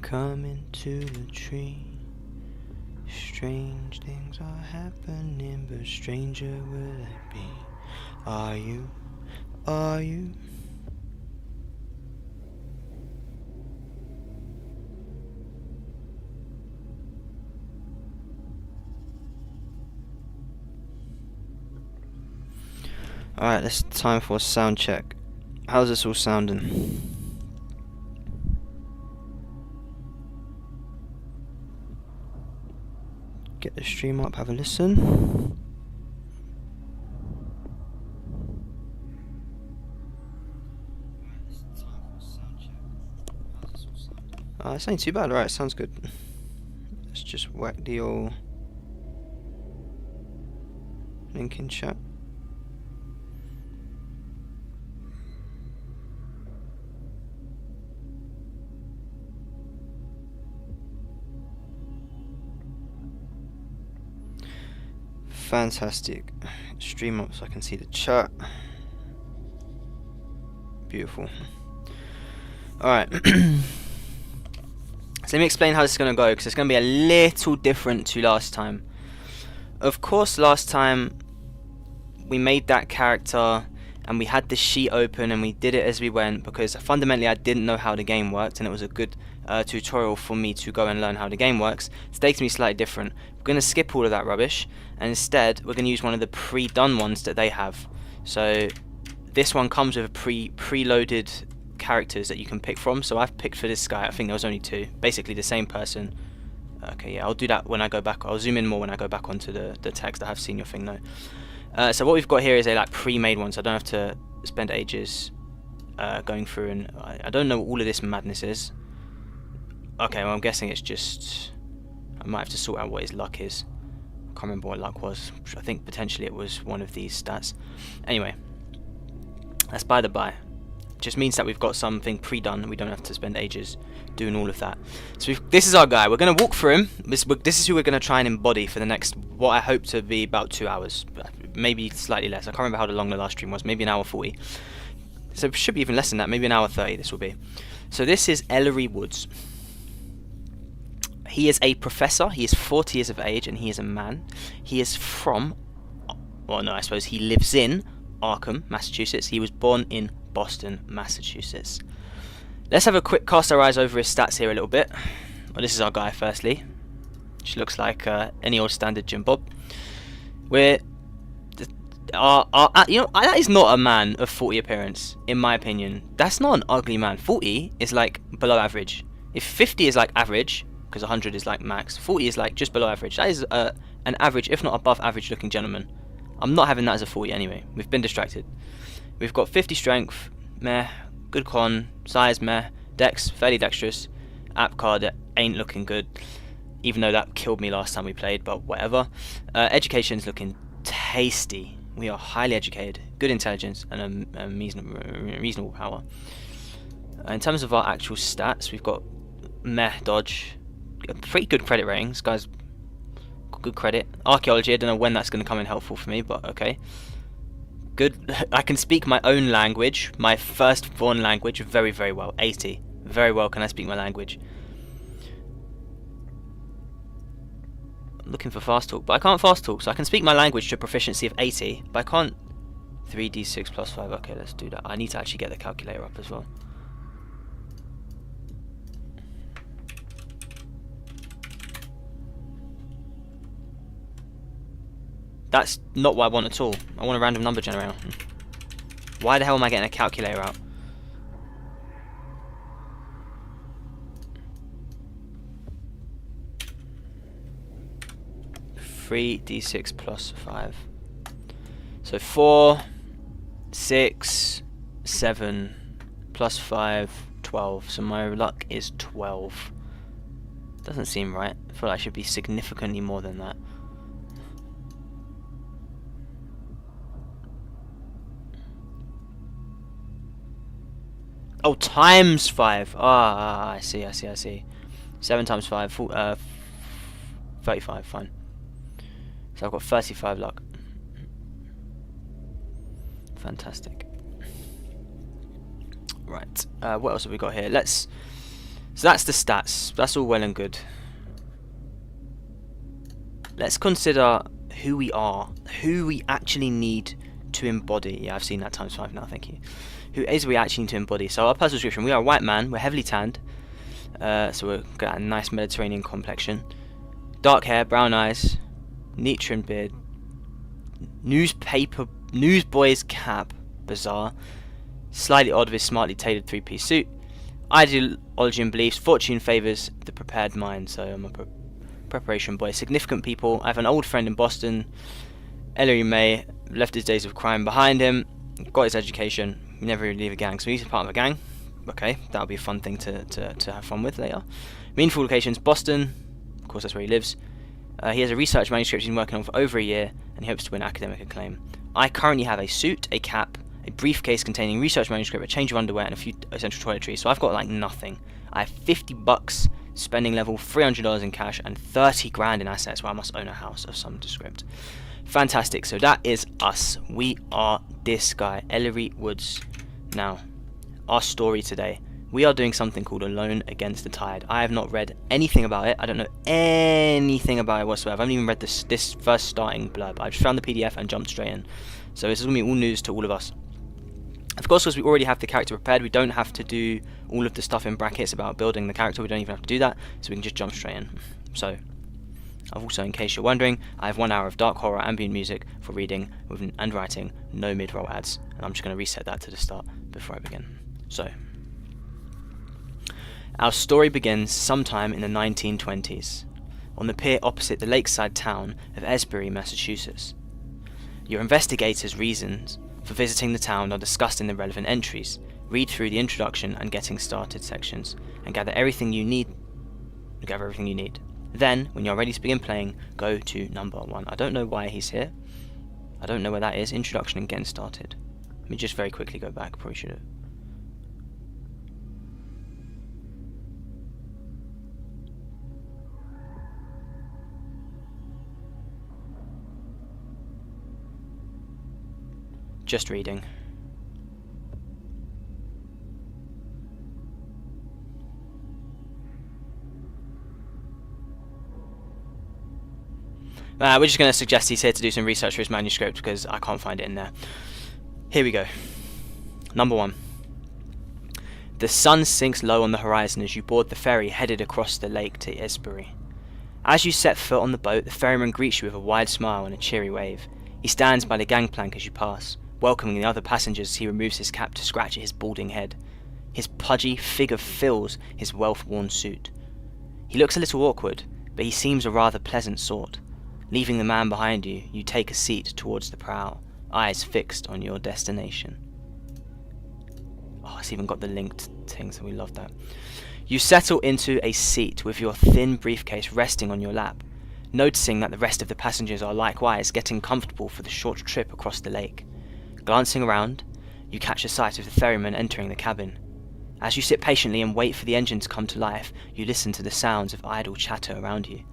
coming to the tree. Strange things are happening, but stranger will it be? Are you? Are you? Alright, it's time for a sound check. How's this all sounding? Get the stream up, have a listen. It's ain't too bad, alright, sounds good. Let's just whack the old link in chat. Fantastic. Stream up so I can see the chat. Beautiful. Alright. So let me explain how this is going to go, because it's going to be a little different to last time. Of course, last time we made that character and we had the sheet open and we did it as we went, because fundamentally I didn't know how the game worked, and it was a good tutorial for me to go and learn how the game works. Today's going to be slightly different. We're going to skip all of that rubbish, and instead we're going to use one of the pre-done ones that they have. So this one comes with preloaded characters that you can pick from. So I've picked for this guy, I think there was only two, basically the same person. Okay, yeah, I'll do that when I go back. I'll zoom in more when I go back onto the text. I have seen your thing though. So what we've got here is a like pre-made one, so I don't have to spend ages going through, and I don't know what all of this madness is. Okay, well I'm guessing it's just, I might have to sort out what his luck is. I can't remember what luck was. I think potentially it was one of these stats. Anyway, that's by the by. Just means that we've got something pre-done and we don't have to spend ages doing all of that. So this is our guy. We're going to walk through him. This is who we're going to try and embody for the next, what I hope to be about 2 hours. Maybe slightly less. I can't remember how long the last stream was. Maybe an hour 40. So it should be even less than that. Maybe an hour 30 this will be. So this is Ellery Woods. He is a professor. He is 40 years of age and he is a man. He is from, well no, I suppose he lives in Arkham, Massachusetts. He was born in Boston, Massachusetts. Let's have a quick cast our eyes over his stats here a little bit. Well, this is our guy firstly, which looks like any old standard Jim Bob. We're you know, that is not a man of 40 appearance, in my opinion. That's not an ugly man. 40 is like below average. If 50 is like average, because 100 is like max, 40 is like just below average. That is an average, if not above average looking gentleman. I'm not having that as a 40 anyway. We've been distracted. We've got 50 strength, meh. Good con, size, meh. Dex, fairly dexterous. App card ain't looking good, even though that killed me last time we played, but whatever. Education's looking tasty. We are highly educated, good intelligence, and a reasonable power. In terms of our actual stats, we've got meh dodge, pretty good credit rating. This guy's got good credit. Archaeology, I don't know when that's going to come in helpful for me, but okay. Good. I can speak my own language, my first foreign language, very, very well. 80. Very well can I speak my language. I'm looking for fast talk, but I can't fast talk, so I can speak my language to a proficiency of 80, but I can't 3d6 plus 5. Okay, let's do that. I need to actually get the calculator up as well. That's not what I want at all. I want a random number generator. Why the hell am I getting a calculator out? Three d6 plus 5. So 4, 6, 7 plus 5, 12. So my luck is 12. Doesn't seem right. I feel like I should be significantly more than that. Oh, times 5. Ah, I see. 7 times 5, 35, fine. So I've got 35 luck. Fantastic. Right, what else have we got here? So that's the stats. That's all well and good. Let's consider who we are, who we actually need to embody. Yeah, I've seen that times 5 now, thank you. Who is we actually need to embody? So our personal description, we are a white man, we're heavily tanned, so we've got a nice Mediterranean complexion, dark hair, brown eyes, neat trimmed beard, newsboy's cap, bizarre, slightly odd with his smartly tailored 3-piece suit, ideology and beliefs, fortune favours the prepared mind, so I'm a preparation boy. Significant people, I have an old friend in Boston, Ellery May, left his days of crime behind him, got his education, never really leave a gang, so he's part of a gang. Okay, that'll be a fun thing to have fun with later. Meaningful locations, Boston, of course that's where he lives. He has a research manuscript he's been working on for over a year, and he hopes to win academic acclaim. I currently have a suit, a cap, a briefcase containing research manuscript, a change of underwear, and a few essential toiletries, so I've got like nothing. I have $50 spending level, $300 in cash, and 30 grand in assets, where I must own a house of some descript. Fantastic, so that is us. We are this guy, Ellery Woods. Now, our story today. We are doing something called Alone Against the Tide. I have not read anything about it. I don't know anything about it whatsoever. I haven't even read this first starting blurb. I just found the PDF and jumped straight in. So this is going to be all news to all of us. Of course, because we already have the character prepared, we don't have to do all of the stuff in brackets about building the character. We don't even have to do that, so we can just jump straight in. So, I've also, in case you're wondering, I have 1 hour of dark horror ambient music for reading and writing, no mid-roll ads, and I'm just going to reset that to the start before I begin. So, our story begins sometime in the 1920s, on the pier opposite the lakeside town of Esbury, Massachusetts. Your investigator's reasons for visiting the town are discussed in the relevant entries. Read through the introduction and getting started sections, and gather everything you need. Then, when you're ready to begin playing, go to number 1. I don't know why he's here. I don't know where that is. Introduction and getting started. Let me just very quickly go back. Probably should have. Just reading. We're just going to suggest he's here to do some research for his manuscript because I can't find it in there. Here we go. Number 1. The sun sinks low on the horizon as you board the ferry headed across the lake to Esbury. As you set foot on the boat, the ferryman greets you with a wide smile and a cheery wave. He stands by the gangplank as you pass, welcoming the other passengers as he removes his cap to scratch at his balding head. His pudgy figure fills his wealth-worn suit. He looks a little awkward, but he seems a rather pleasant sort. Leaving the man behind you, you take a seat towards the prow, eyes fixed on your destination. Oh, it's even got the linked thing, so we love that. You settle into a seat with your thin briefcase resting on your lap, noticing that the rest of the passengers are likewise getting comfortable for the short trip across the lake. Glancing around, you catch a sight of the ferryman entering the cabin. As you sit patiently and wait for the engine to come to life, you listen to the sounds of idle chatter around you.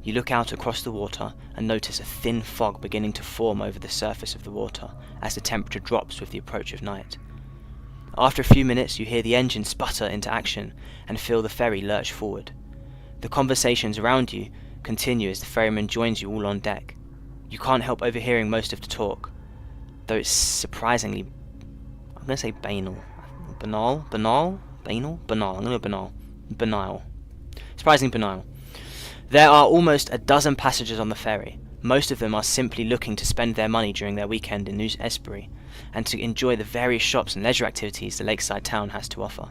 You look out across the water and notice a thin fog beginning to form over the surface of the water as the temperature drops with the approach of night. After a few minutes, you hear the engine sputter into action and feel the ferry lurch forward. The conversations around you continue as the ferryman joins you all on deck. You can't help overhearing most of the talk, though it's surprisingly, I'm going to say banal. Banal? I'm going to go banal. Surprisingly banal. There are almost a dozen passengers on the ferry. Most of them are simply looking to spend their money during their weekend in New Esbury, and to enjoy the various shops and leisure activities the lakeside town has to offer.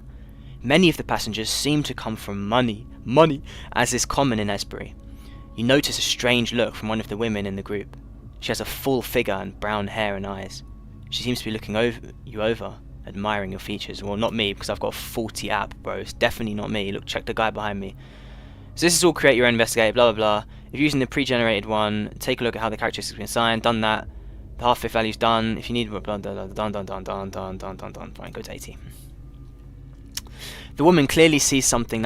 Many of the passengers seem to come from money, as is common in Esbury. You notice a strange look from one of the women in the group. She has a full figure and brown hair and eyes. She seems to be looking you over, admiring your features. Well, not me, because I've got a 40 app, bro. It's definitely not me. Look, check the guy behind me. So this is all create your own investigator, blah blah blah. If you're using the pre-generated one, take a look at how the characteristics have been assigned, done that. The half-fifth value's done. If you need blah blah blah, done. Fine, go to 80. The woman clearly sees something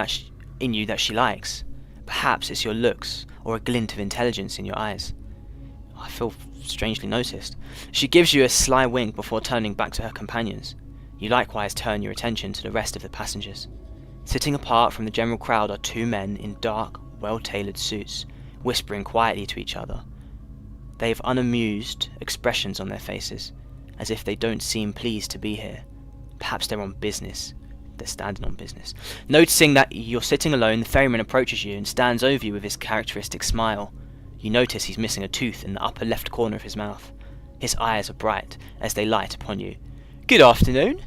in you that she likes. Perhaps it's your looks, or a glint of intelligence in your eyes. I feel strangely noticed. She gives you a sly wink before turning back to her companions. You likewise turn your attention to the rest of the passengers. Sitting apart from the general crowd are two men in dark, well-tailored suits, whispering quietly to each other. They have unamused expressions on their faces, as if they don't seem pleased to be here. Perhaps they're on business. They're standing on business. Noticing that you're sitting alone, the ferryman approaches you and stands over you with his characteristic smile. You notice he's missing a tooth in the upper left corner of his mouth. His eyes are bright as they light upon you. "Good afternoon.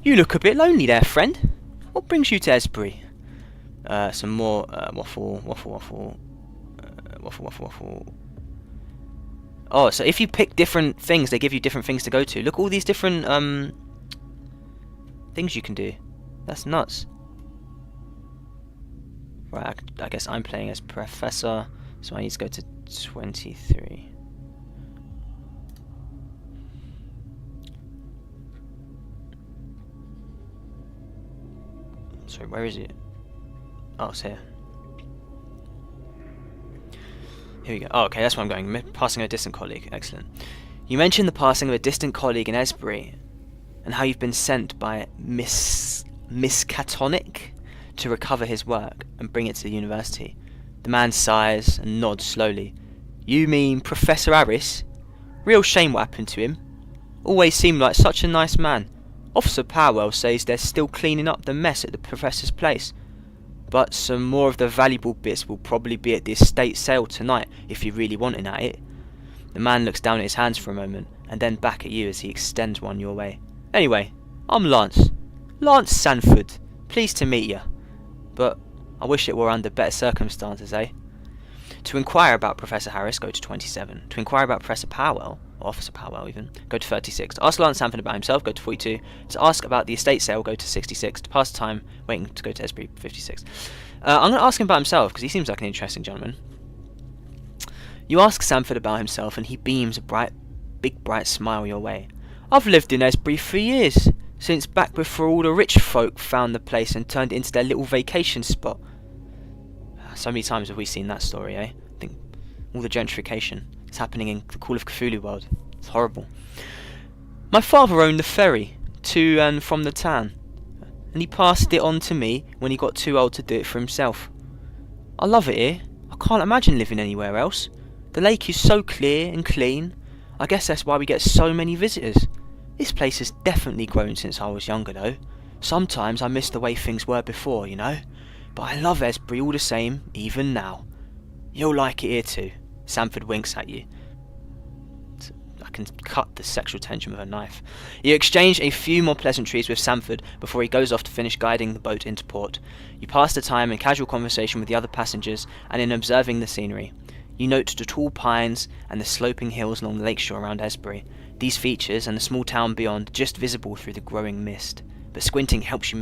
You look a bit lonely there, friend. What brings you to Esbury?" Some more waffle. Oh, so if you pick different things, they give you different things to go to. Look, all these different things you can do. That's nuts. Right, I guess I'm playing as Professor, so I need to go to 23. Sorry, where is it? Oh, it's here. Here we go. Oh, okay, that's where I'm going. Passing a distant colleague. Excellent. You mentioned the passing of a distant colleague in Esbury, and how you've been sent by Miss Catonic to recover his work and bring it to the university. The man sighs and nods slowly. "You mean Professor Harris? Real shame what happened to him. Always seemed like such a nice man. Officer Powell says they're still cleaning up the mess at the professor's place. But some more of the valuable bits will probably be at the estate sale tonight, if you're really wanting at it." The man looks down at his hands for a moment, and then back at you as he extends one your way. "Anyway, I'm Lance. Lance Sanford. Pleased to meet you. But I wish it were under better circumstances, eh?" To inquire about Professor Harris, go to 27. To inquire about Professor Powell, or Officer Powell even, go to 36. To ask Lance Sanford about himself, go to 42. To ask about the estate sale, go to 66. To pass time waiting to go to Esbury, 56. I'm going to ask him about himself, because he seems like an interesting gentleman. You ask Sanford about himself, and he beams a big bright smile your way. "I've lived in Esbury for years, since back before all the rich folk found the place and turned it into their little vacation spot." So many times have we seen that story, eh? I think all the gentrification is happening in the Call of Cthulhu world. It's horrible. "My father owned the ferry to and from the town, and he passed it on to me when he got too old to do it for himself. I love it here. I can't imagine living anywhere else. The lake is so clear and clean. I guess that's why we get so many visitors. This place has definitely grown since I was younger though. Sometimes I miss the way things were before, you know. But I love Esbury all the same, even now. You'll like it here too." Sanford winks at you. I can cut the sexual tension with a knife. You exchange a few more pleasantries with Sanford before he goes off to finish guiding the boat into port. You pass the time in casual conversation with the other passengers and in observing the scenery. You note the tall pines and the sloping hills along the lakeshore around Esbury. These features and the small town beyond just visible through the growing mist, but squinting helps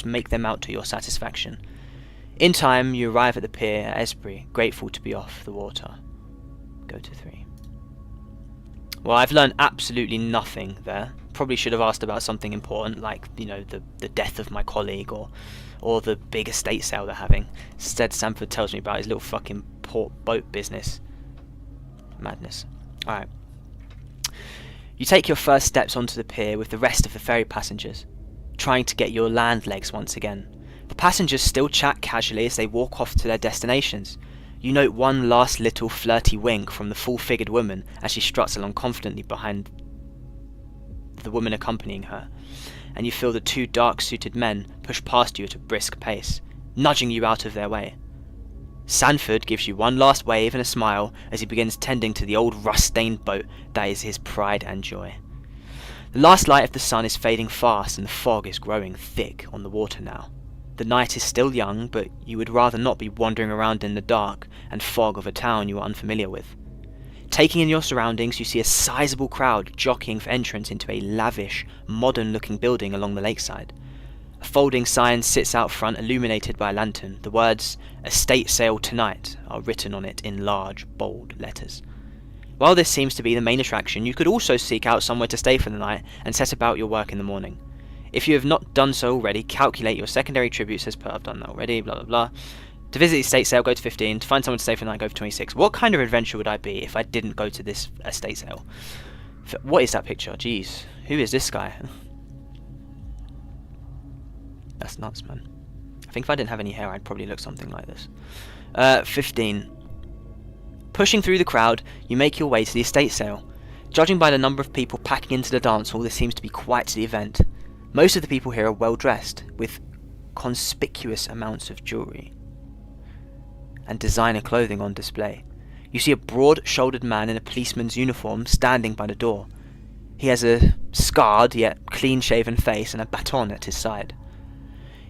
make them out to your satisfaction. In time, you arrive at the pier at Esbury, grateful to be off the water. Go to 3. Well, I've learned absolutely nothing there. Probably should have asked about something important, like, you know, the death of my colleague or the big estate sale they're having. Instead, Sanford tells me about his little fucking port boat business. Madness. Alright. You take your first steps onto the pier with the rest of the ferry passengers, trying to get your land legs once again. The passengers still chat casually as they walk off to their destinations. You note one last little flirty wink from the full-figured woman as she struts along confidently behind the woman accompanying her, and you feel the two dark-suited men push past you at a brisk pace, nudging you out of their way. Sanford gives you one last wave and a smile as he begins tending to the old rust-stained boat that is his pride and joy. The last light of the sun is fading fast and the fog is growing thick on the water now. The night is still young, but you would rather not be wandering around in the dark and fog of a town you are unfamiliar with. Taking in your surroundings, you see a sizable crowd jockeying for entrance into a lavish, modern-looking building along the lakeside. A folding sign sits out front, illuminated by a lantern. The words, "Estate Sale Tonight," are written on it in large, bold letters. While this seems to be the main attraction, you could also seek out somewhere to stay for the night and set about your work in the morning. If you have not done so already, calculate your secondary tributes as per. I've done that already, blah blah blah. To visit the estate sale, go to 15. To find someone to stay for the night, go for 26. What kind of adventure would I be if I didn't go to this estate sale? What is that picture? Jeez. Who is this guy? That's nuts, man. I think if I didn't have any hair, I'd probably look something like this. 15. Pushing through the crowd, you make your way to the estate sale. Judging by the number of people packing into the dance hall, this seems to be quite the event. Most of the people here are well dressed, with conspicuous amounts of jewellery and designer clothing on display. You see a broad-shouldered man in a policeman's uniform standing by the door. He has a scarred yet clean-shaven face and a baton at his side.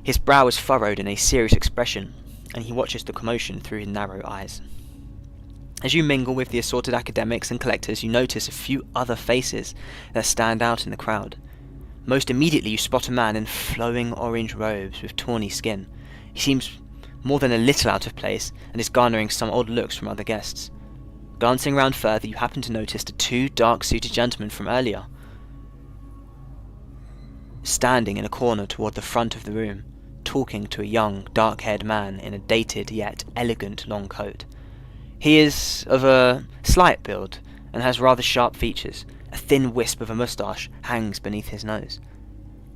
His brow is furrowed in a serious expression, and he watches the commotion through his narrow eyes. As you mingle with the assorted academics and collectors, you notice a few other faces that stand out in the crowd. Most immediately you spot a man in flowing orange robes with tawny skin. He seems more than a little out of place, and is garnering some odd looks from other guests. Glancing round further, you happen to notice the two dark-suited gentlemen from earlier, standing in a corner toward the front of the room, talking to a young, dark-haired man in a dated yet elegant long coat. He is of a slight build, and has rather sharp features. A thin wisp of a moustache hangs beneath his nose.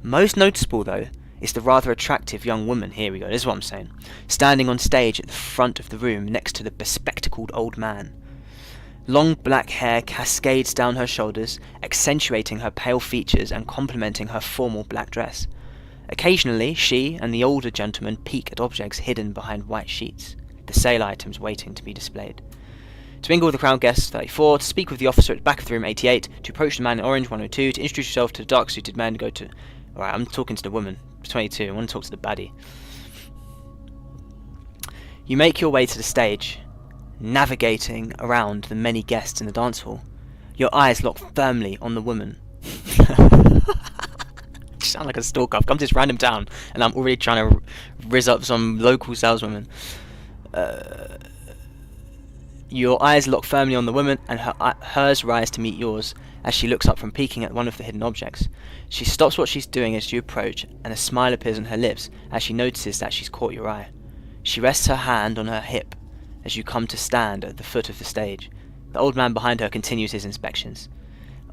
Most noticeable, though, is the rather attractive young woman, here we go, this is what I'm saying, standing on stage at the front of the room next to the bespectacled old man. Long black hair cascades down her shoulders, accentuating her pale features and complementing her formal black dress. Occasionally, she and the older gentleman peek at objects hidden behind white sheets, the sale items waiting to be displayed. To mingle with the crowd guests, 34, to speak with the officer at the back of the room, 88, to approach the man in orange, 102, to introduce yourself to the dark-suited man, go to... Alright, I'm talking to the woman, 22, I want to talk to the baddie. You make your way to the stage, navigating around the many guests in the dance hall. Your eyes lock firmly on the woman. You sound like a stalker. I've come to this random town, and I'm already trying to rizz up some local saleswomen. Your eyes lock firmly on the woman, and hers rise to meet yours as she looks up from peeking at one of the hidden objects. She stops what she's doing as you approach, and a smile appears on her lips as she notices that she's caught your eye. She rests her hand on her hip as you come to stand at the foot of the stage. The old man behind her continues his inspections.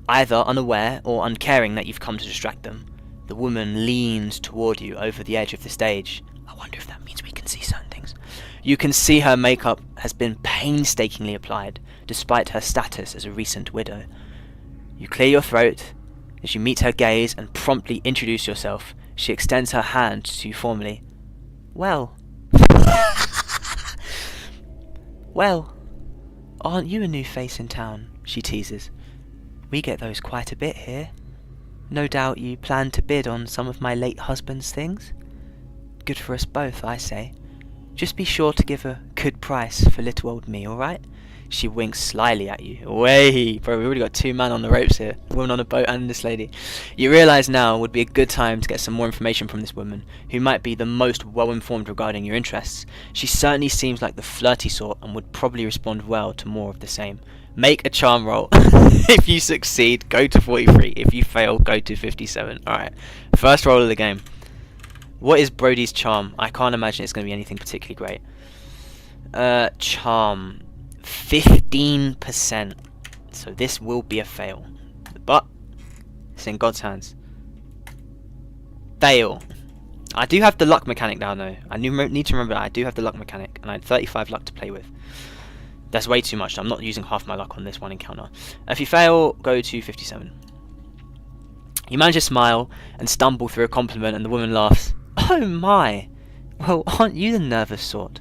Either unaware or uncaring that you've come to distract them, the woman leans toward you over the edge of the stage. I wonder if that means we can see certain things. You can see her makeup has been painstakingly applied, despite her status as a recent widow. You clear your throat as you meet her gaze and promptly introduce yourself. She extends her hand to you formally. Well. Well, aren't you a new face in town? She teases. We get those quite a bit here. No doubt you plan to bid on some of my late husband's things? Good for us both, I say. Just be sure to give a good price for little old me, alright? She winks slyly at you. Way, bro, we've already got two men on the ropes here. A woman on a boat and this lady. You realise now would be a good time to get some more information from this woman, who might be the most well-informed regarding your interests. She certainly seems like the flirty sort and would probably respond well to more of the same. Make a charm roll. If you succeed, go to 43. If you fail, go to 57. Alright, first roll of the game. What is Brody's charm? I can't imagine it's going to be anything particularly great. Charm. 15%. So this will be a fail. But it's in God's hands. Fail. I do have the luck mechanic now though. I need to remember that I do have the luck mechanic. And I had 35 luck to play with. That's way too much. I'm not using half my luck on this one encounter. If you fail, go to 57. You manage to smile and stumble through a compliment, and the woman laughs. Oh my! Well, aren't you the nervous sort?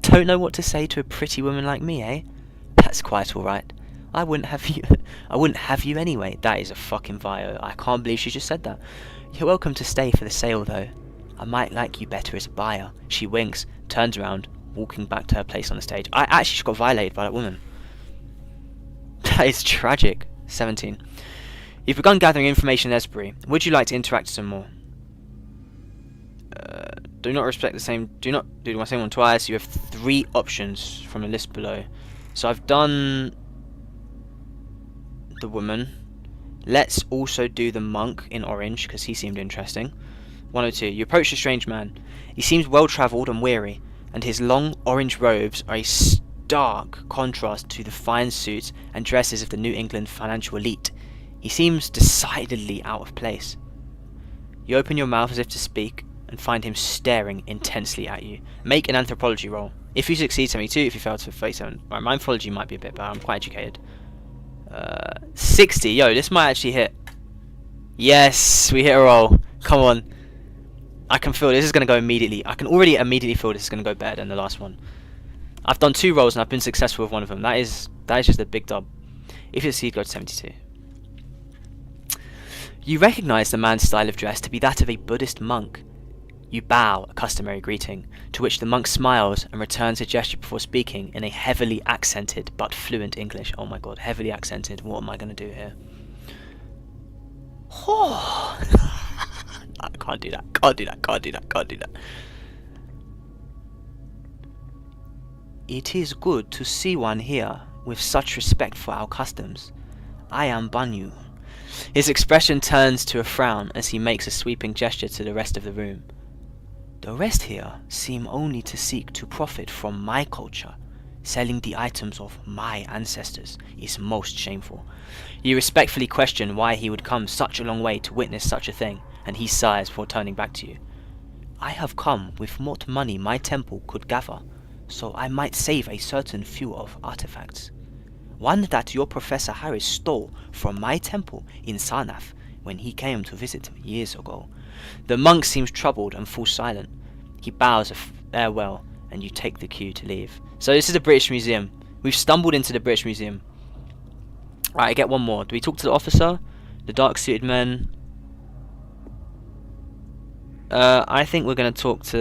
Don't know what to say to a pretty woman like me, eh? That's quite alright. I wouldn't have you anyway. That is a fucking bio. I can't believe she just said that. You're welcome to stay for the sale though. I might like you better as a buyer. She winks, turns around, walking back to her place on the stage. I actually just got violated by that woman. That is tragic. 17. You've begun gathering information in Esbury. Would you like to interact some more? Do not respect the same. Do not do the same one twice. You have 3 options from the list below. So I've done the woman. Let's also do the monk in orange because he seemed interesting. 102. You approach the strange man. He seems well travelled and weary, and his long orange robes are a stark contrast to the fine suits and dresses of the New England financial elite. He seems decidedly out of place. You open your mouth as if to speak, and find him staring intensely at you. Make an anthropology roll. If you succeed, 72. If you fail, to 37. Right, my anthropology might be a bit bad. I'm quite educated. 60. Yo, this might actually hit. Yes, we hit a roll. Come on. I can feel this is going to go immediately. I can already immediately feel this is going to go better than the last one. I've done 2 rolls and I've been successful with one of them. That is just a big dub. If you succeed, go to 72. You recognise the man's style of dress to be that of a Buddhist monk. You bow, a customary greeting, to which the monk smiles and returns a gesture before speaking in a heavily accented but fluent English. Oh my god, heavily accented. What am I going to do here? Oh. I can't do that. Can't do that. Can't do that. Can't do that. It is good to see one here with such respect for our customs. I am Banyu. His expression turns to a frown as he makes a sweeping gesture to the rest of the room. The rest here seem only to seek to profit from my culture. Selling the items of my ancestors is most shameful. You respectfully question why he would come such a long way to witness such a thing, and he sighs before turning back to you. I have come with what money my temple could gather, so I might save a certain few of artifacts. One that your Professor Harris stole from my temple in Sarnath when he came to visit me years ago. The monk seems troubled and falls silent. He bows a farewell, and you take the cue to leave. So this is the British Museum. We've stumbled into the British Museum. Right, I get one more. Do we talk to the officer? The dark-suited men? I think we're going to talk to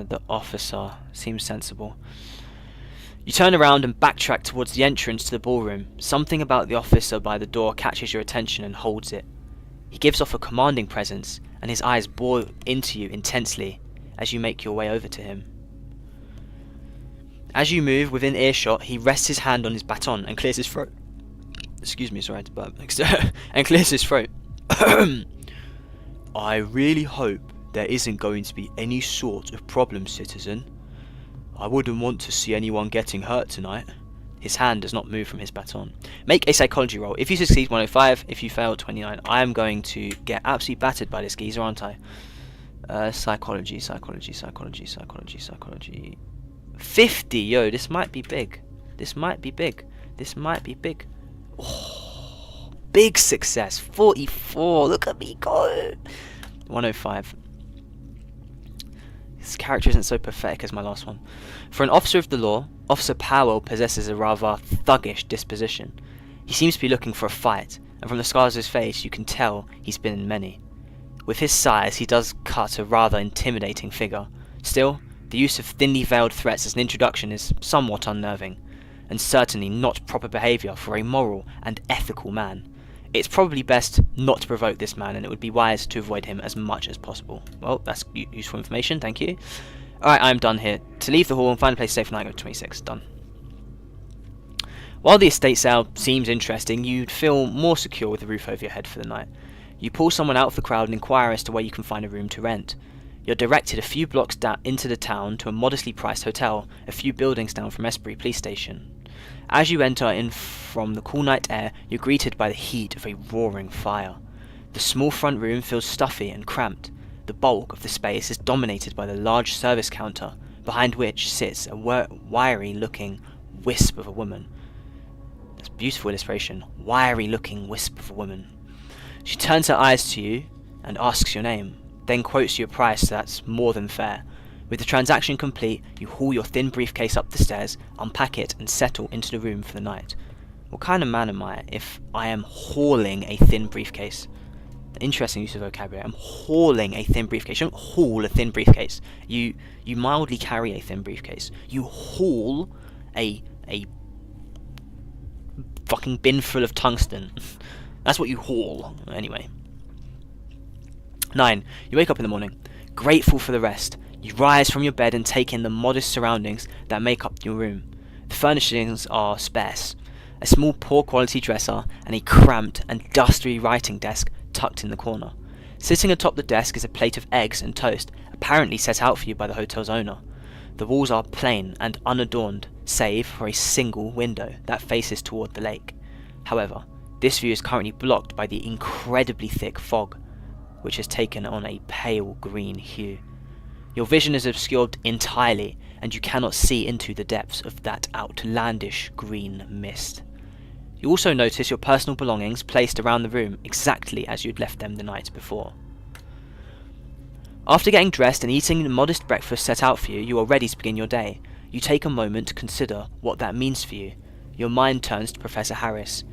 the officer. Seems sensible. You turn around and backtrack towards the entrance to the ballroom. Something about the officer by the door catches your attention and holds it. He gives off a commanding presence, and his eyes bore into you intensely as you make your way over to him. As you move within earshot, he rests his hand on his baton and clears his throat. Excuse me, sorry to burp. And clears his throat. I really hope there isn't going to be any sort of problem, citizen. I wouldn't want to see anyone getting hurt tonight. His hand does not move from his baton. Make a psychology roll. If you succeed, 105. If you fail, 29. I am going to get absolutely battered by this geezer, aren't I? Psychology. 50. Yo, this might be big. This might be big. Oh, big success. 44. Look at me go. 105. This character isn't so pathetic as my last one. For an officer of the law, Officer Powell possesses a rather thuggish disposition. He seems to be looking for a fight, and from the scars on his face you can tell he's been in many. With his size, he does cut a rather intimidating figure. Still, the use of thinly veiled threats as an introduction is somewhat unnerving, and certainly not proper behaviour for a moral and ethical man. It's probably best not to provoke this man, and it would be wise to avoid him as much as possible. Well, that's useful information, thank you. Alright, I'm done here. To leave the hall and find a place safe for night, go to 26. Done. While the estate sale seems interesting, you'd feel more secure with a roof over your head for the night. You pull someone out of the crowd and inquire as to where you can find a room to rent. You're directed a few blocks down into the town to a modestly priced hotel, a few buildings down from Esbury Police Station. As you enter in from the cool night air, you're greeted by the heat of a roaring fire. The small front room feels stuffy and cramped. The bulk of the space is dominated by the large service counter, behind which sits a wiry-looking wisp of a woman. That's a beautiful illustration. Wiry-looking wisp of a woman. She turns her eyes to you and asks your name, then quotes you a price that's more than fair. With the transaction complete, you haul your thin briefcase up the stairs, unpack it, and settle into the room for the night. What kind of man am I if I am hauling a thin briefcase? Interesting use of vocabulary. I'm hauling a thin briefcase. You don't haul a thin briefcase. You mildly carry a thin briefcase. You haul a fucking bin full of tungsten. That's what you haul. Anyway. 9. You wake up in the morning, grateful for the rest. You rise from your bed and take in the modest surroundings that make up your room. The furnishings are sparse. A small poor quality dresser and a cramped and dusty writing desk tucked in the corner. Sitting atop the desk is a plate of eggs and toast, apparently set out for you by the hotel's owner. The walls are plain and unadorned, save for a single window that faces toward the lake. However, this view is currently blocked by the incredibly thick fog. which has taken on a pale green hue. Your vision is obscured entirely, and you cannot see into the depths of that outlandish green mist. You also notice your personal belongings placed around the room exactly as you'd left them the night before. After getting dressed and eating the modest breakfast set out for you, you are ready to begin your day. You take a moment to consider what that means for you. Your mind turns to Professor Harris.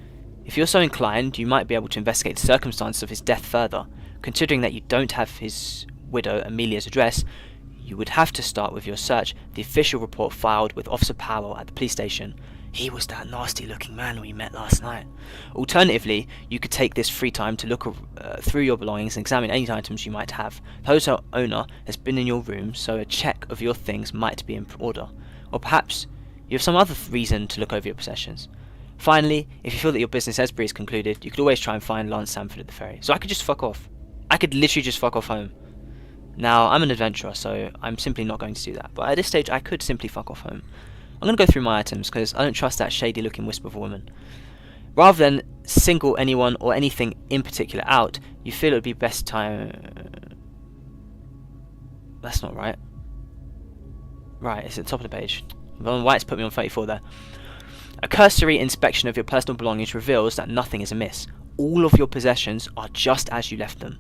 If you're so inclined, you might be able to investigate the circumstances of his death further. Considering that you don't have his widow Amelia's address, you would have to start with your search, the official report filed with Officer Powell at the police station. He was that nasty looking man we met last night. Alternatively, you could take this free time to look through your belongings and examine any items you might have. The hotel owner has been in your room, so a check of your things might be in order. Or perhaps you have some other reason to look over your possessions. Finally, if you feel that your business Esbury is concluded, you could always try and find Lance Sanford at the ferry. So I could just fuck off. I could literally just fuck off home. Now, I'm an adventurer, so I'm simply not going to do that. But at this stage, I could simply fuck off home. I'm going to go through my items, because I don't trust that shady-looking wisp of a woman. Rather than single anyone or anything in particular out, you feel it would be best time... That's not right. Right, it's at the top of the page. White's put me on 34 there. A cursory inspection of your personal belongings reveals that nothing is amiss. All of your possessions are just as you left them.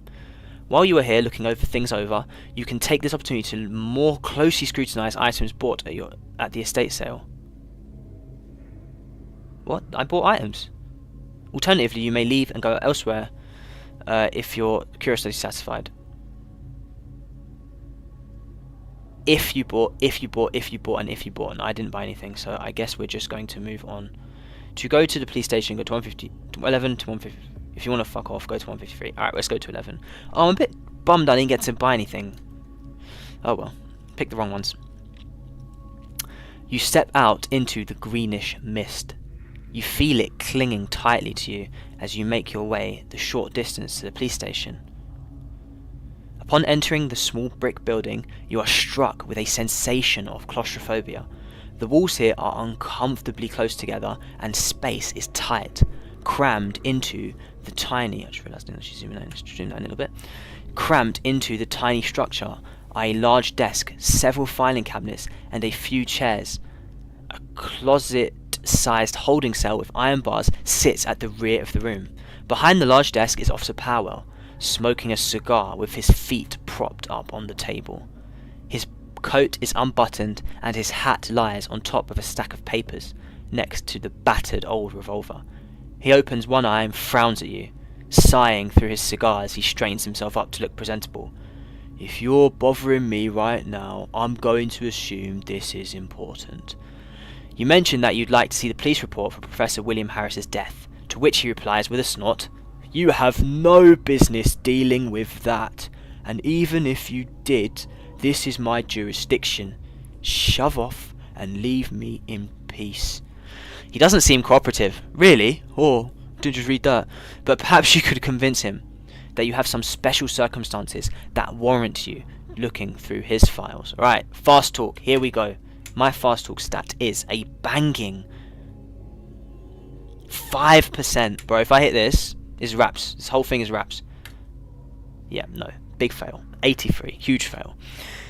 While you are here looking things over, you can take this opportunity to more closely scrutinise items bought at the estate sale. What? I bought items? Alternatively, you may leave and go elsewhere if your curiosity is satisfied. If you bought, and if you bought, and I didn't buy anything, so I guess we're just going to move on. To go to the police station, go to 11 to 150. If you want to fuck off, go to 153. Alright, let's go to 11. Oh, I'm a bit bummed I didn't get to buy anything. Oh well, pick the wrong ones. You step out into the greenish mist. You feel it clinging tightly to you as you make your way the short distance to the police station. Upon entering the small brick building, you are struck with a sensation of claustrophobia. The walls here are uncomfortably close together and space is tight, crammed into the tiny... I just realised I didn't actually zoom in. Let's zoom that in a little bit. Crammed into the tiny structure are a large desk, several filing cabinets, and a few chairs. A closet-sized holding cell with iron bars sits at the rear of the room. Behind the large desk is Officer Powell, smoking a cigar with his feet propped up on the table. His coat is unbuttoned and his hat lies on top of a stack of papers next to the battered old revolver. He opens one eye and frowns at you, sighing through his cigar as he straightens himself up to look presentable. If you're bothering me right now, I'm going to assume this is important. You mention that you'd like to see the police report for Professor William Harris's death, to which he replies with a snort, "You have no business dealing with that, and even if you did, this is my jurisdiction. Shove off and leave me in peace." He doesn't seem cooperative. Really? Or didn't just read that. But perhaps you could convince him that you have some special circumstances that warrant you looking through his files. Alright, fast talk. Here we go. My fast talk stat is a banging 5%. Bro, if I hit this, is wraps. This whole thing is wraps. Yeah, no. Big fail. 83. Huge fail.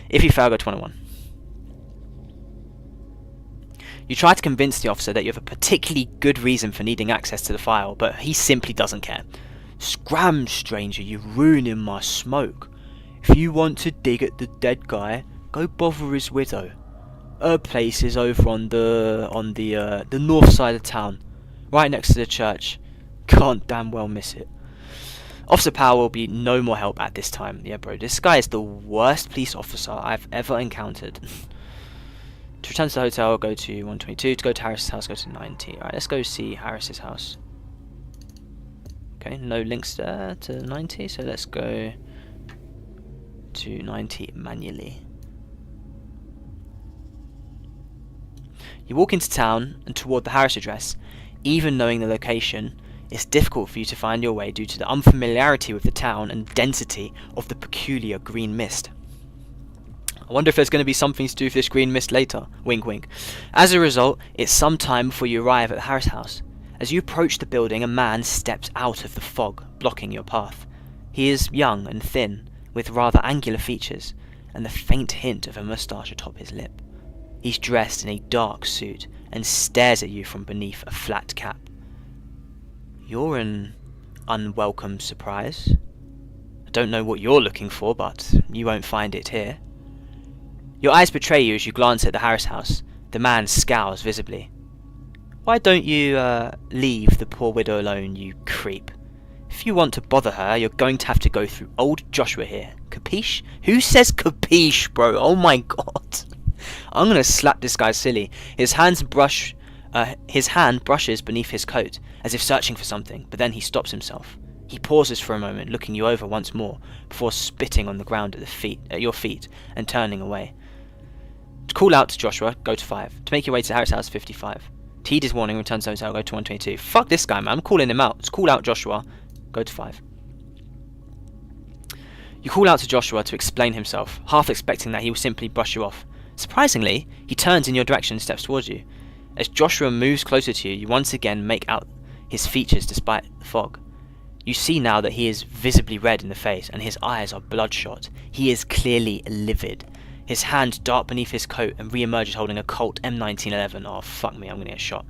If you fail, go to 101. You try to convince the officer that you have a particularly good reason for needing access to the file, but he simply doesn't care. "Scram, stranger, you're ruining my smoke. If you want to dig at the dead guy, go bother his widow. Her place is over on the north side of town, right next to the church. Can't damn well miss it." Officer Powell will be no more help at this time. Yeah, bro, this guy is the worst police officer I've ever encountered. To return to the hotel, go to 122. To go to Harris's house, go to 90. Alright, let's go see Harris's house. Okay, no links there to 90, so let's go to 90 manually. You walk into town and toward the Harris address. Even knowing the location, it's difficult for you to find your way due to the unfamiliarity with the town and density of the peculiar green mist. I wonder if there's going to be something to do with this green mist later. Wink wink. As a result, it's some time before you arrive at the Harris house. As you approach the building, a man steps out of the fog, blocking your path. He is young and thin, with rather angular features, and the faint hint of a moustache atop his lip. He's dressed in a dark suit, and stares at you from beneath a flat cap. You're an unwelcome surprise. I don't know what you're looking for, but you won't find it here. Your eyes betray you as you glance at the Harris house. The man scowls visibly. Why don't you, leave the poor widow alone, you creep? If you want to bother her, you're going to have to go through old Joshua here. Capiche? Who says capiche, bro? Oh my god. I'm gonna slap this guy silly. His hand brushes beneath his coat, as if searching for something, but then he stops himself. He pauses for a moment, looking you over once more, before spitting on the ground at your feet, and turning away. To call out to Joshua, go to 5. To make your way to the Harris house, 55. To heed his warning, return to hotel, go to 122. Fuck this guy, man. I'm calling him out. Let's call out Joshua, go to 5. You call out to Joshua to explain himself, half expecting that he will simply brush you off. Surprisingly, he turns in your direction and steps towards you. As Joshua moves closer to you, you once again make out his features despite the fog. You see now that he is visibly red in the face and his eyes are bloodshot. He is clearly livid. His hand dart beneath his coat and re-emerges holding a Colt M1911. Oh fuck me, I'm gonna get shot.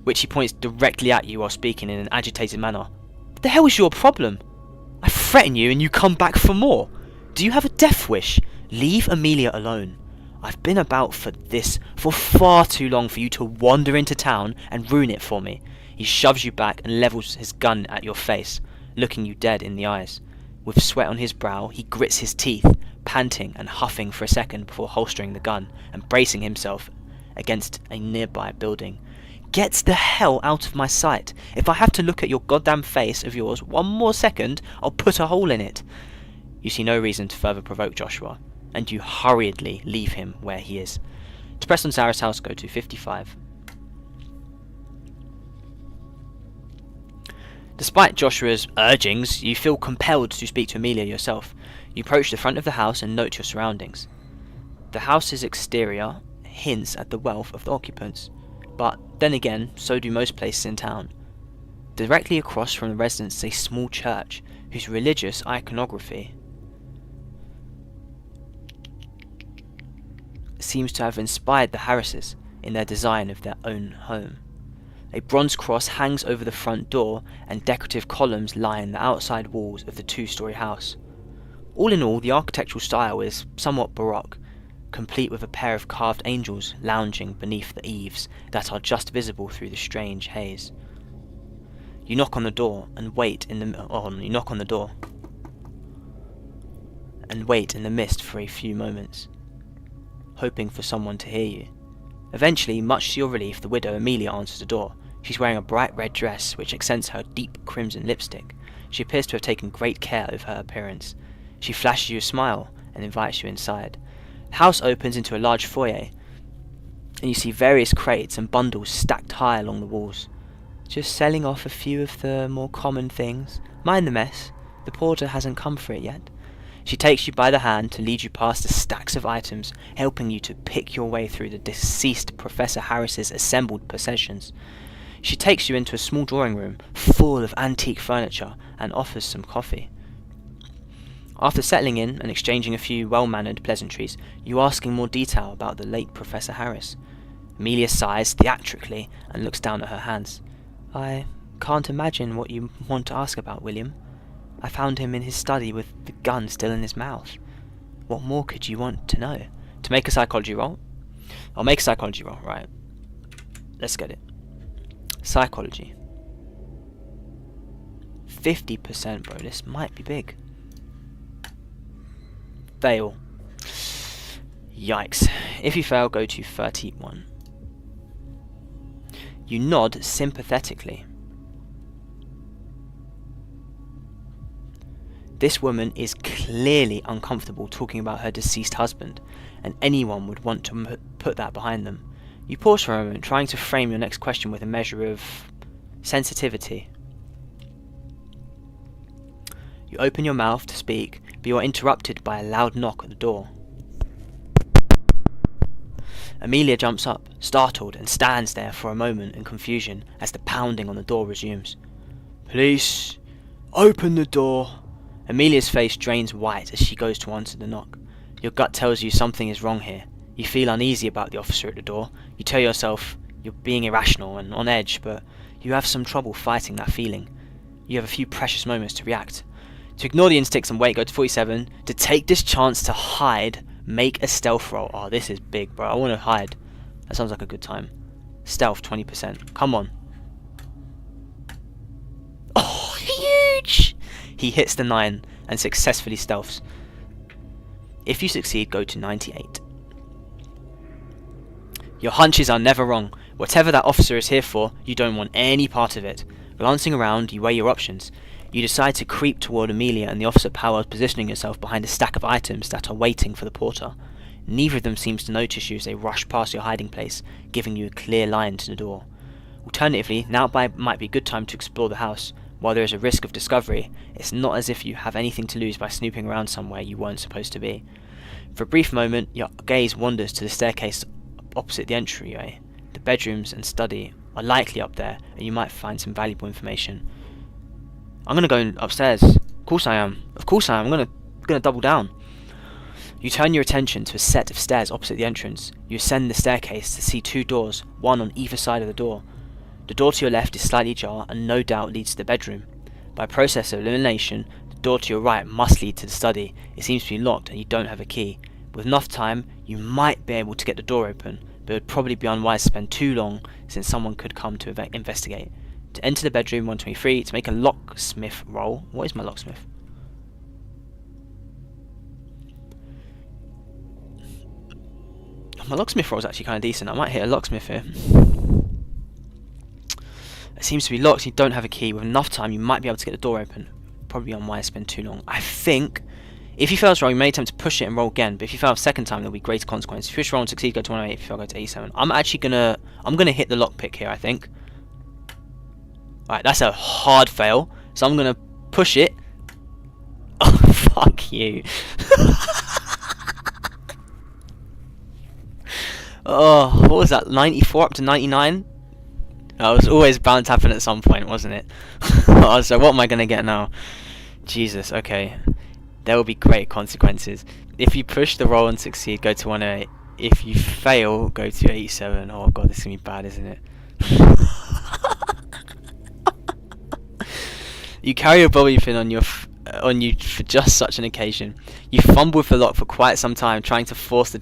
Which he points directly at you while speaking in an agitated manner. What the hell is your problem? I threaten you and you come back for more. Do you have a death wish? Leave Amelia alone. I've been about for this for far too long for you to wander into town and ruin it for me. He shoves you back and levels his gun at your face, looking you dead in the eyes. With sweat on his brow, he grits his teeth, panting and huffing for a second before holstering the gun and bracing himself against a nearby building. Get the hell out of my sight. If I have to look at your goddamn face of yours one more second, I'll put a hole in it. You see no reason to further provoke Joshua, and you hurriedly leave him where he is. To Preston Sarah's house, go to 55. Despite Joshua's urgings, you feel compelled to speak to Amelia yourself. You approach the front of the house and note your surroundings. The house's exterior hints at the wealth of the occupants, but then again, so do most places in town. Directly across from the residence is a small church, whose religious iconography seems to have inspired the Harrises in their design of their own home. A bronze cross hangs over the front door, and decorative columns line the outside walls of the two-storey house. All in all, the architectural style is somewhat baroque, complete with a pair of carved angels lounging beneath the eaves that are just visible through the strange haze. You knock on the door and wait in the mist for a few moments, hoping for someone to hear you. Eventually, much to your relief, the widow Amelia answers the door. She's wearing a bright red dress which accents her deep crimson lipstick. She appears to have taken great care of her appearance. She flashes you a smile and invites you inside. The house opens into a large foyer, and you see various crates and bundles stacked high along the walls. Just selling off a few of the more common things. Mind the mess, the porter hasn't come for it yet. She takes you by the hand to lead you past the stacks of items, helping you to pick your way through the deceased Professor Harris's assembled possessions. She takes you into a small drawing room full of antique furniture and offers some coffee. After settling in and exchanging a few well-mannered pleasantries, you ask in more detail about the late Professor Harris. Amelia sighs theatrically and looks down at her hands. I can't imagine what you want to ask about, William. I found him in his study with the gun still in his mouth. What more could you want to know? To make a psychology roll? I'll make a psychology roll, right. Let's get it. Psychology. 50%, bro. This might be big. Fail. Yikes. If you fail, go to 31. You nod sympathetically. This woman is clearly uncomfortable talking about her deceased husband, and anyone would want to put that behind them. You pause for a moment, trying to frame your next question with a measure of sensitivity. You open your mouth to speak, but you are interrupted by a loud knock at the door. Amelia jumps up, startled, and stands there for a moment in confusion as the pounding on the door resumes. Police, open the door. Amelia's face drains white as she goes to answer the knock. Your gut tells you something is wrong here. You feel uneasy about the officer at the door. You tell yourself you're being irrational and on edge, but you have some trouble fighting that feeling. You have a few precious moments to react. To ignore the instincts and wait, go to 47. To take this chance to hide, make a stealth roll. Oh, this is big, bro. I want to hide. That sounds like a good time. Stealth, 20%. Come on. Oh, huge! He hits the 9 and successfully stealths. If you succeed, go to 98. Your hunches are never wrong. Whatever that officer is here for, you don't want any part of it. Glancing around, you weigh your options. You decide to creep toward Amelia and the officer powers, positioning yourself behind a stack of items that are waiting for the porter. Neither of them seems to notice you as they rush past your hiding place, giving you a clear line to the door. Alternatively, now might be a good time to explore the house. While there is a risk of discovery, it's not as if you have anything to lose by snooping around somewhere you weren't supposed to be. For a brief moment, your gaze wanders to the staircase opposite the entryway. The bedrooms and study are likely up there, and you might find some valuable information. I'm gonna go upstairs. Of course I am. Of course I am. I'm gonna double down. You turn your attention to a set of stairs opposite the entrance. You ascend the staircase to see 2 doors, one on either side of the door. The door to your left is slightly ajar and no doubt leads to the bedroom. By a process of elimination, the door to your right must lead to the study. It seems to be locked and you don't have a key. With enough time, you might be able to get the door open, but it would probably be unwise to spend too long since someone could come to investigate. To enter the bedroom, 123, to make a locksmith roll. What is my locksmith? My locksmith roll is actually kind of decent. I might hit a locksmith here. It seems to be locked, you don't have a key. With enough time, you might be able to get the door open. Probably unwise to spend too long. I think, if you fail to roll, you may attempt to push it and roll again, but if you fail a second time, there'll be greater consequences. If you push roll and succeed, go to 108. If you fail, go to 87. I'm gonna hit the lockpick here, I think. Alright, that's a hard fail, so I'm gonna push it. Oh, fuck you. Oh, what was that, 94 up to 99? Oh, it was always bound to happen at some point, wasn't it? Oh, so what am I going to get now? Jesus, okay. There will be great consequences. If you push the roll and succeed, go to 108. If you fail, go to 87. Oh god, this is going to be bad, isn't it? You carry a bobby pin on you for just such an occasion. You fumble with the lock for quite some time, trying to force the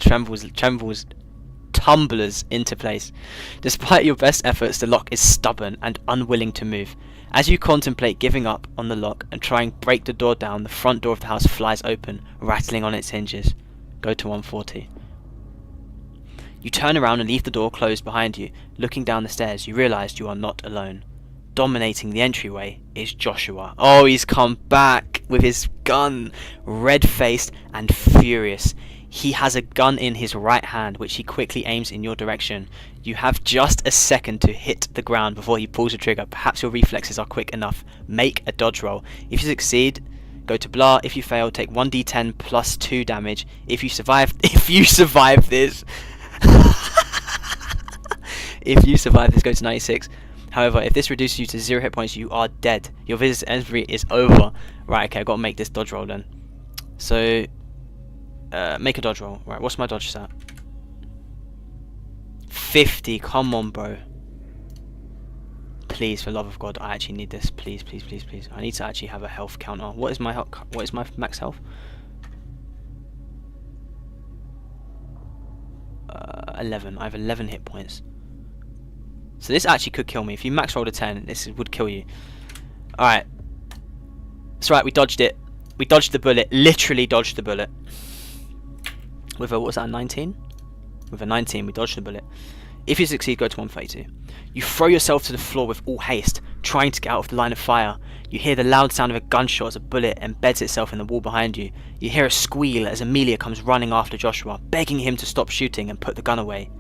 tumblers into place. Despite your best efforts, the lock is stubborn and unwilling to move. As you contemplate giving up on the lock and try and break the door down, the front door of the house flies open, rattling on its hinges. Go to 140. You turn around and leave the door closed behind you. Looking down the stairs, you realise you are not alone. Dominating the entryway is Joshua. Oh, he's come back with his gun, red-faced and furious. He has a gun in his right hand, which he quickly aims in your direction. You have just a second to hit the ground before he pulls the trigger. Perhaps your reflexes are quick enough. Make a dodge roll. If you succeed, go to blah. If you fail, take 1d10 plus 2 damage. If you survive this... If you survive this, go to 96. However, if this reduces you to 0 hit points, you are dead. Your visitor's entry is over. Right, okay, I've got to make this dodge roll then. So... make a dodge roll. Right, what's my dodge stat? 50. Come on, bro. Please, for the love of God, I actually need this. Please, please, please, please. I need to actually have a health counter. What is my max health? 11. I have 11 hit points. So this actually could kill me. If you max rolled a 10, this would kill you. Alright. That's right, we dodged it. We dodged the bullet. Literally dodged the bullet. With a, what was that, a 19? With a 19, we dodged the bullet. If you succeed, go to 132. You throw yourself to the floor with all haste, trying to get out of the line of fire. You hear the loud sound of a gunshot as a bullet embeds itself in the wall behind you. You hear a squeal as Amelia comes running after Joshua, begging him to stop shooting and put the gun away.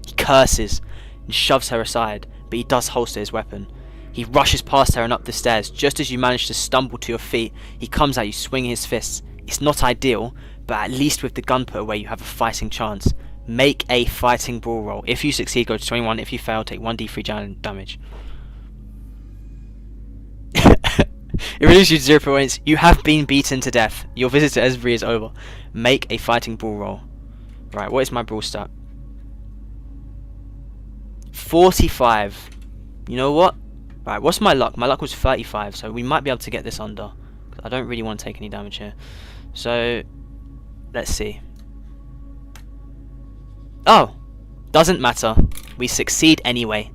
He curses and shoves her aside, but he does holster his weapon. He rushes past her and up the stairs. Just as you manage to stumble to your feet, he comes at you swinging his fists. It's not ideal, but at least with the gun put away you have a fighting chance. Make a fighting brawl roll. If you succeed, go to 21. If you fail, take 1d3 damage. It reduces you to 0 points. You have been beaten to death. Your visit to Esbury is over. Make a fighting brawl roll. Right, what is my brawl stat? 45. You know what? Right, what's my luck? My luck was 35, so we might be able to get this under. I don't really want to take any damage here. So, let's see. Oh! Doesn't matter. We succeed anyway.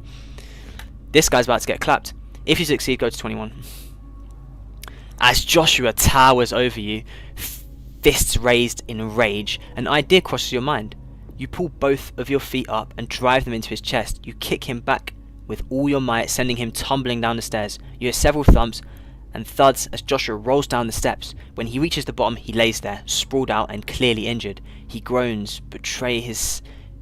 This guy's about to get clapped. If you succeed, go to 21. As Joshua towers over you, fists raised in rage, an idea crosses your mind. You pull both of your feet up and drive them into his chest. You kick him back with all your might, sending him tumbling down the stairs. You hear several thumps and thuds as Joshua rolls down the steps. When he reaches the bottom, he lays there, sprawled out and clearly injured. He groans,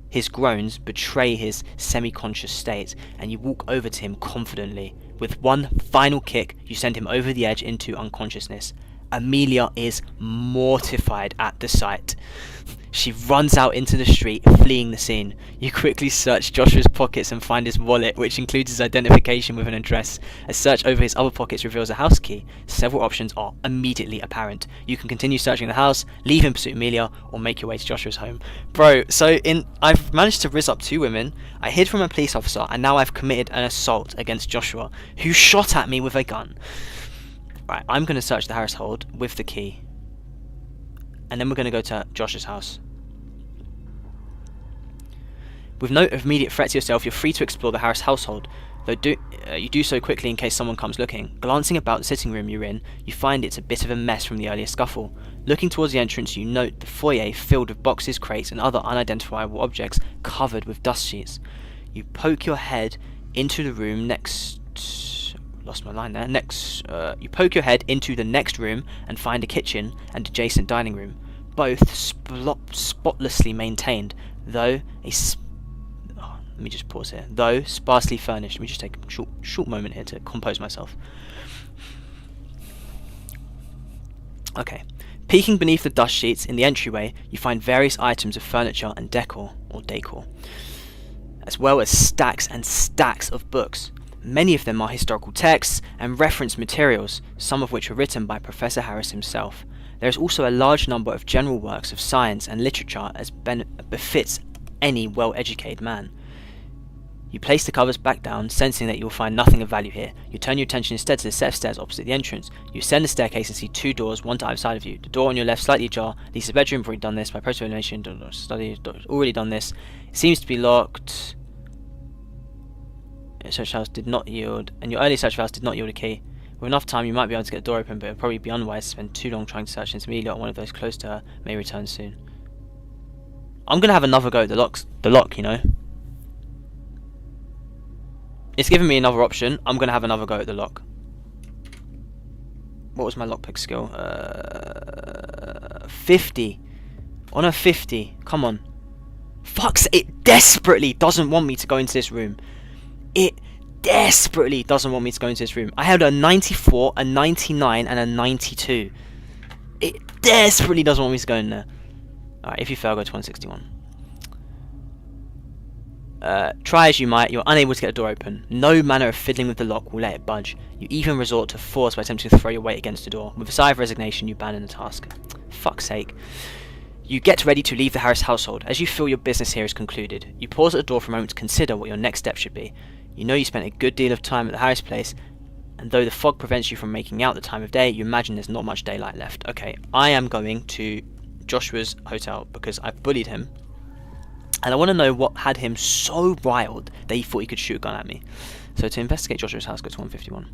his groans betray his semi-conscious state, and you walk over to him confidently. With one final kick, you send him over the edge into unconsciousness. Amelia is mortified at the sight. She runs out into the street, fleeing the scene. You quickly search Joshua's pockets and find his wallet, which includes his identification with an address. A search over his other pockets reveals a house key. Several options are immediately apparent. You can continue searching the house, leave in pursuit of Amelia, or make your way to Joshua's home. Bro, so I've managed to rizz up 2 women, I hid from a police officer, and now I've committed an assault against Joshua, who shot at me with a gun. Right, I'm going to search the household with the key. And then we're going to go to Josh's house. With no immediate threat to yourself, you're free to explore the Harris household, though you do so quickly in case someone comes looking. Glancing about the sitting room you're in, you find it's a bit of a mess from the earlier scuffle. Looking towards the entrance, you note the foyer filled with boxes, crates, and other unidentifiable objects covered with dust sheets. You poke your head into the room next... Lost my line there. You poke your head into the next room and find a kitchen and adjacent dining room, both spotlessly maintained, though let me just pause here. Though sparsely furnished. Let me just take a short moment here to compose myself. Okay. Peeking beneath the dust sheets in the entryway, you find various items of furniture and decor, as well as stacks and stacks of books. Many of them are historical texts and reference materials, some of which were written by Professor Harris himself. There is also a large number of general works of science and literature as befits any well-educated man. You place the covers back down, sensing that you will find nothing of value here. You turn your attention instead to the set of stairs opposite the entrance. You ascend the staircase and see 2 doors, one to either side of you. The door on your left slightly ajar, leads to the bedroom. You've already done this. By post-elimination, already done this. It seems to be locked. Your search house did not yield, and your early search house did not yield a key. With enough time, you might be able to get the door open, but it would probably be unwise to spend too long trying to search since Amelia or one of those close to her may return soon. I'm gonna have another go at the lock, you know. It's giving me another option. I'm gonna have another go at the lock. What was my lockpick skill? 50. On a 50. Come on. Fuck's it desperately doesn't want me to go into this room. It desperately doesn't want me to go into this room. I had a 94, a 99, and a 92. It desperately doesn't want me to go in there. Alright, if you fail, go to 161. Try as you might, you're unable to get the door open. No manner of fiddling with the lock will let it budge. You even resort to force by attempting to throw your weight against the door. With a sigh of resignation, you abandon the task. Fuck's sake. You get ready to leave the Harris household. As you feel your business here is concluded, you pause at the door for a moment to consider what your next step should be. You know you spent a good deal of time at the Harris place, and though the fog prevents you from making out the time of day, you imagine there's not much daylight left. Okay, I am going to Joshua's hotel because I bullied him, and I want to know what had him so riled that he thought he could shoot a gun at me. So to investigate Joshua's house, go to 151.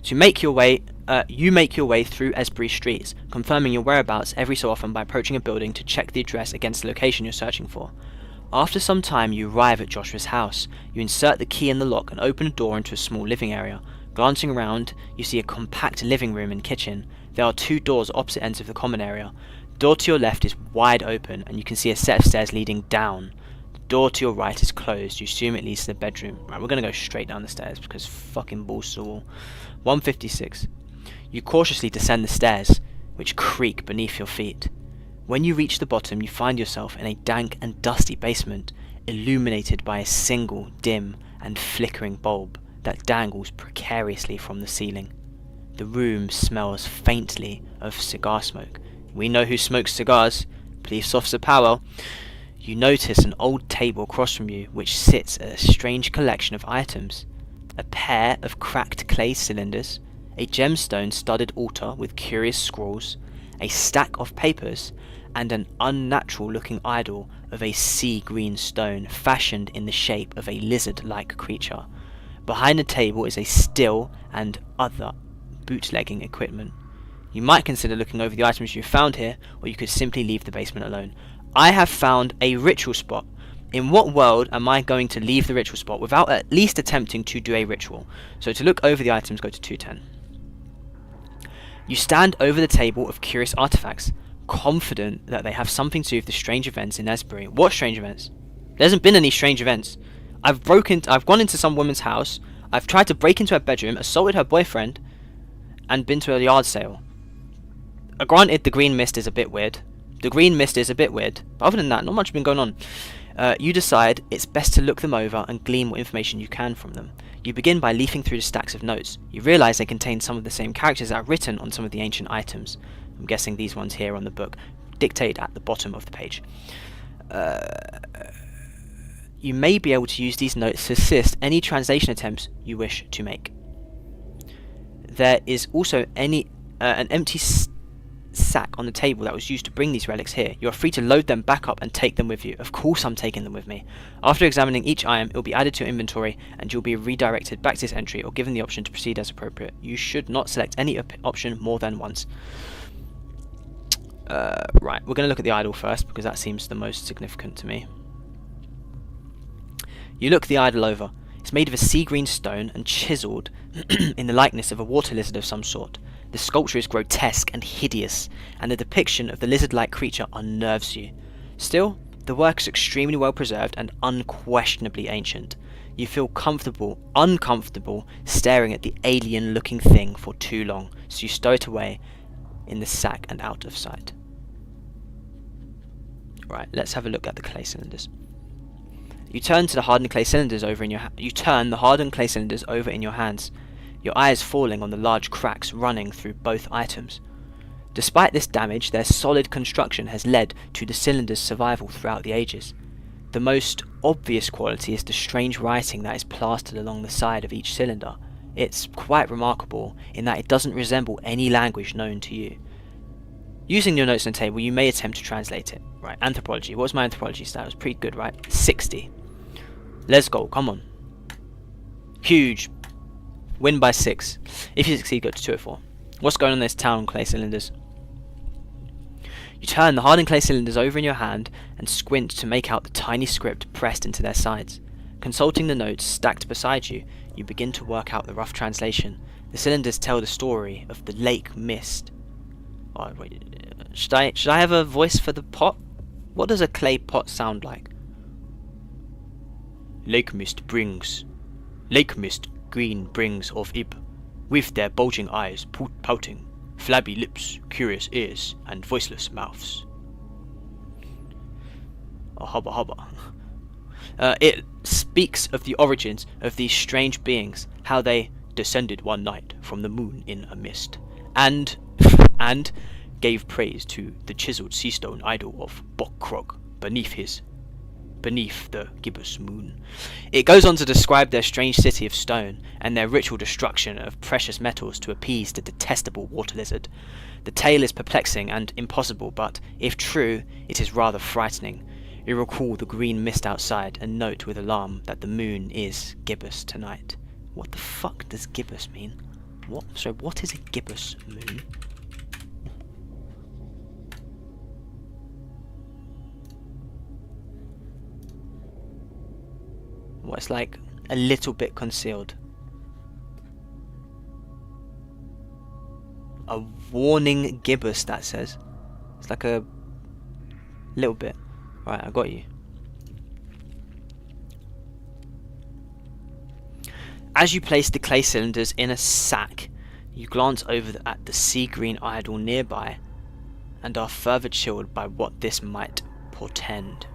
To make your way, you make your way through Esbury streets, confirming your whereabouts every so often by approaching a building to check the address against the location you're searching for. After some time, you arrive at Joshua's house. You insert the key in the lock and open a door into a small living area. Glancing around, you see a compact living room and kitchen. There are 2 doors opposite ends of the common area. The door to your left is wide open, and you can see a set of stairs leading down. The door to your right is closed. You assume it leads to the bedroom. Right, we're going to go straight down the stairs because fucking balls to the wall. 156. You cautiously descend the stairs, which creak beneath your feet. When you reach the bottom, you find yourself in a dank and dusty basement, illuminated by a single dim and flickering bulb that dangles precariously from the ceiling. The room smells faintly of cigar smoke. We know who smokes cigars. Police Officer Powell. You notice an old table across from you which sits a strange collection of items. A pair of cracked clay cylinders, a gemstone-studded altar with curious scrolls, a stack of papers, and an unnatural-looking idol of a sea-green stone fashioned in the shape of a lizard-like creature. Behind the table is a still and other bootlegging equipment. You might consider looking over the items you found here, or you could simply leave the basement alone. I have found a ritual spot. In what world am I going to leave the ritual spot without at least attempting to do a ritual? So to look over the items, go to 210. You stand over the table of curious artifacts, confident that they have something to do with the strange events in Esbury. What strange events? There hasn't been any strange events. I've gone into some woman's house, I've tried to break into her bedroom, assaulted her boyfriend, and been to a yard sale. Granted, the green mist is a bit weird. But other than that, not much has been going on. You decide it's best to look them over and glean what information you can from them. You begin by leafing through the stacks of notes. You realise they contain some of the same characters that are written on some of the ancient items. I'm guessing these ones here on the book, dictate at the bottom of the page. You may be able to use these notes to assist any translation attempts you wish to make. There is also an empty sack on the table that was used to bring these relics here. You are free to load them back up and take them with you. Of course I'm taking them with me. After examining each item, it will be added to your inventory and you'll be redirected back to this entry or given the option to proceed as appropriate. You should not select any option more than once. Right, we're going to look at the idol first because that seems the most significant to me. You look the idol over. It's made of a sea green stone and chiselled in the likeness of a water lizard of some sort. The sculpture is grotesque and hideous, and the depiction of the lizard-like creature unnerves you. Still, the work is extremely well preserved and unquestionably ancient. You feel uncomfortable staring at the alien-looking thing for too long, so you stow it away in the sack and out of sight. Right, let's have a look at the clay cylinders. You turn the hardened clay cylinders over in your hands, your eyes falling on the large cracks running through both items. Despite this damage, their solid construction has led to the cylinder's survival throughout the ages. The most obvious quality is the strange writing that is plastered along the side of each cylinder. It's quite remarkable in that it doesn't resemble any language known to you. Using your notes on the table, you may attempt to translate it. Right, anthropology. What was my anthropology stat? It was pretty good, right? 60. Let's go, come on. Huge. Win by 6. If you succeed, go to 204. What's going on in this town, clay cylinders? You turn the hardened clay cylinders over in your hand and squint to make out the tiny script pressed into their sides. Consulting the notes stacked beside you, you begin to work out the rough translation. The cylinders tell the story of the lake mist. Oh, wait, should I have a voice for the pot? What does a clay pot sound like? Lake mist green brings of Ib, with their bulging eyes pouting, flabby lips, curious ears, and voiceless mouths. Oh, hubba hubba. It speaks of the origins of these strange beings, how they descended one night from the moon in a mist, and gave praise to the chiselled sea stone idol of Bokkrog beneath the gibbous moon. It goes on to describe their strange city of stone and their ritual destruction of precious metals to appease the detestable water lizard. The tale is perplexing and impossible, but if true, it is rather frightening. You recall the green mist outside and note with alarm that the moon is gibbous tonight. What the fuck does gibbous mean? What is a gibbous moon? Well, it's like a little bit concealed. A warning gibbous, that says. It's like a little bit. Right, I got you. As you place the clay cylinders in a sack, you glance over at the sea green idol nearby and are further chilled by what this might portend.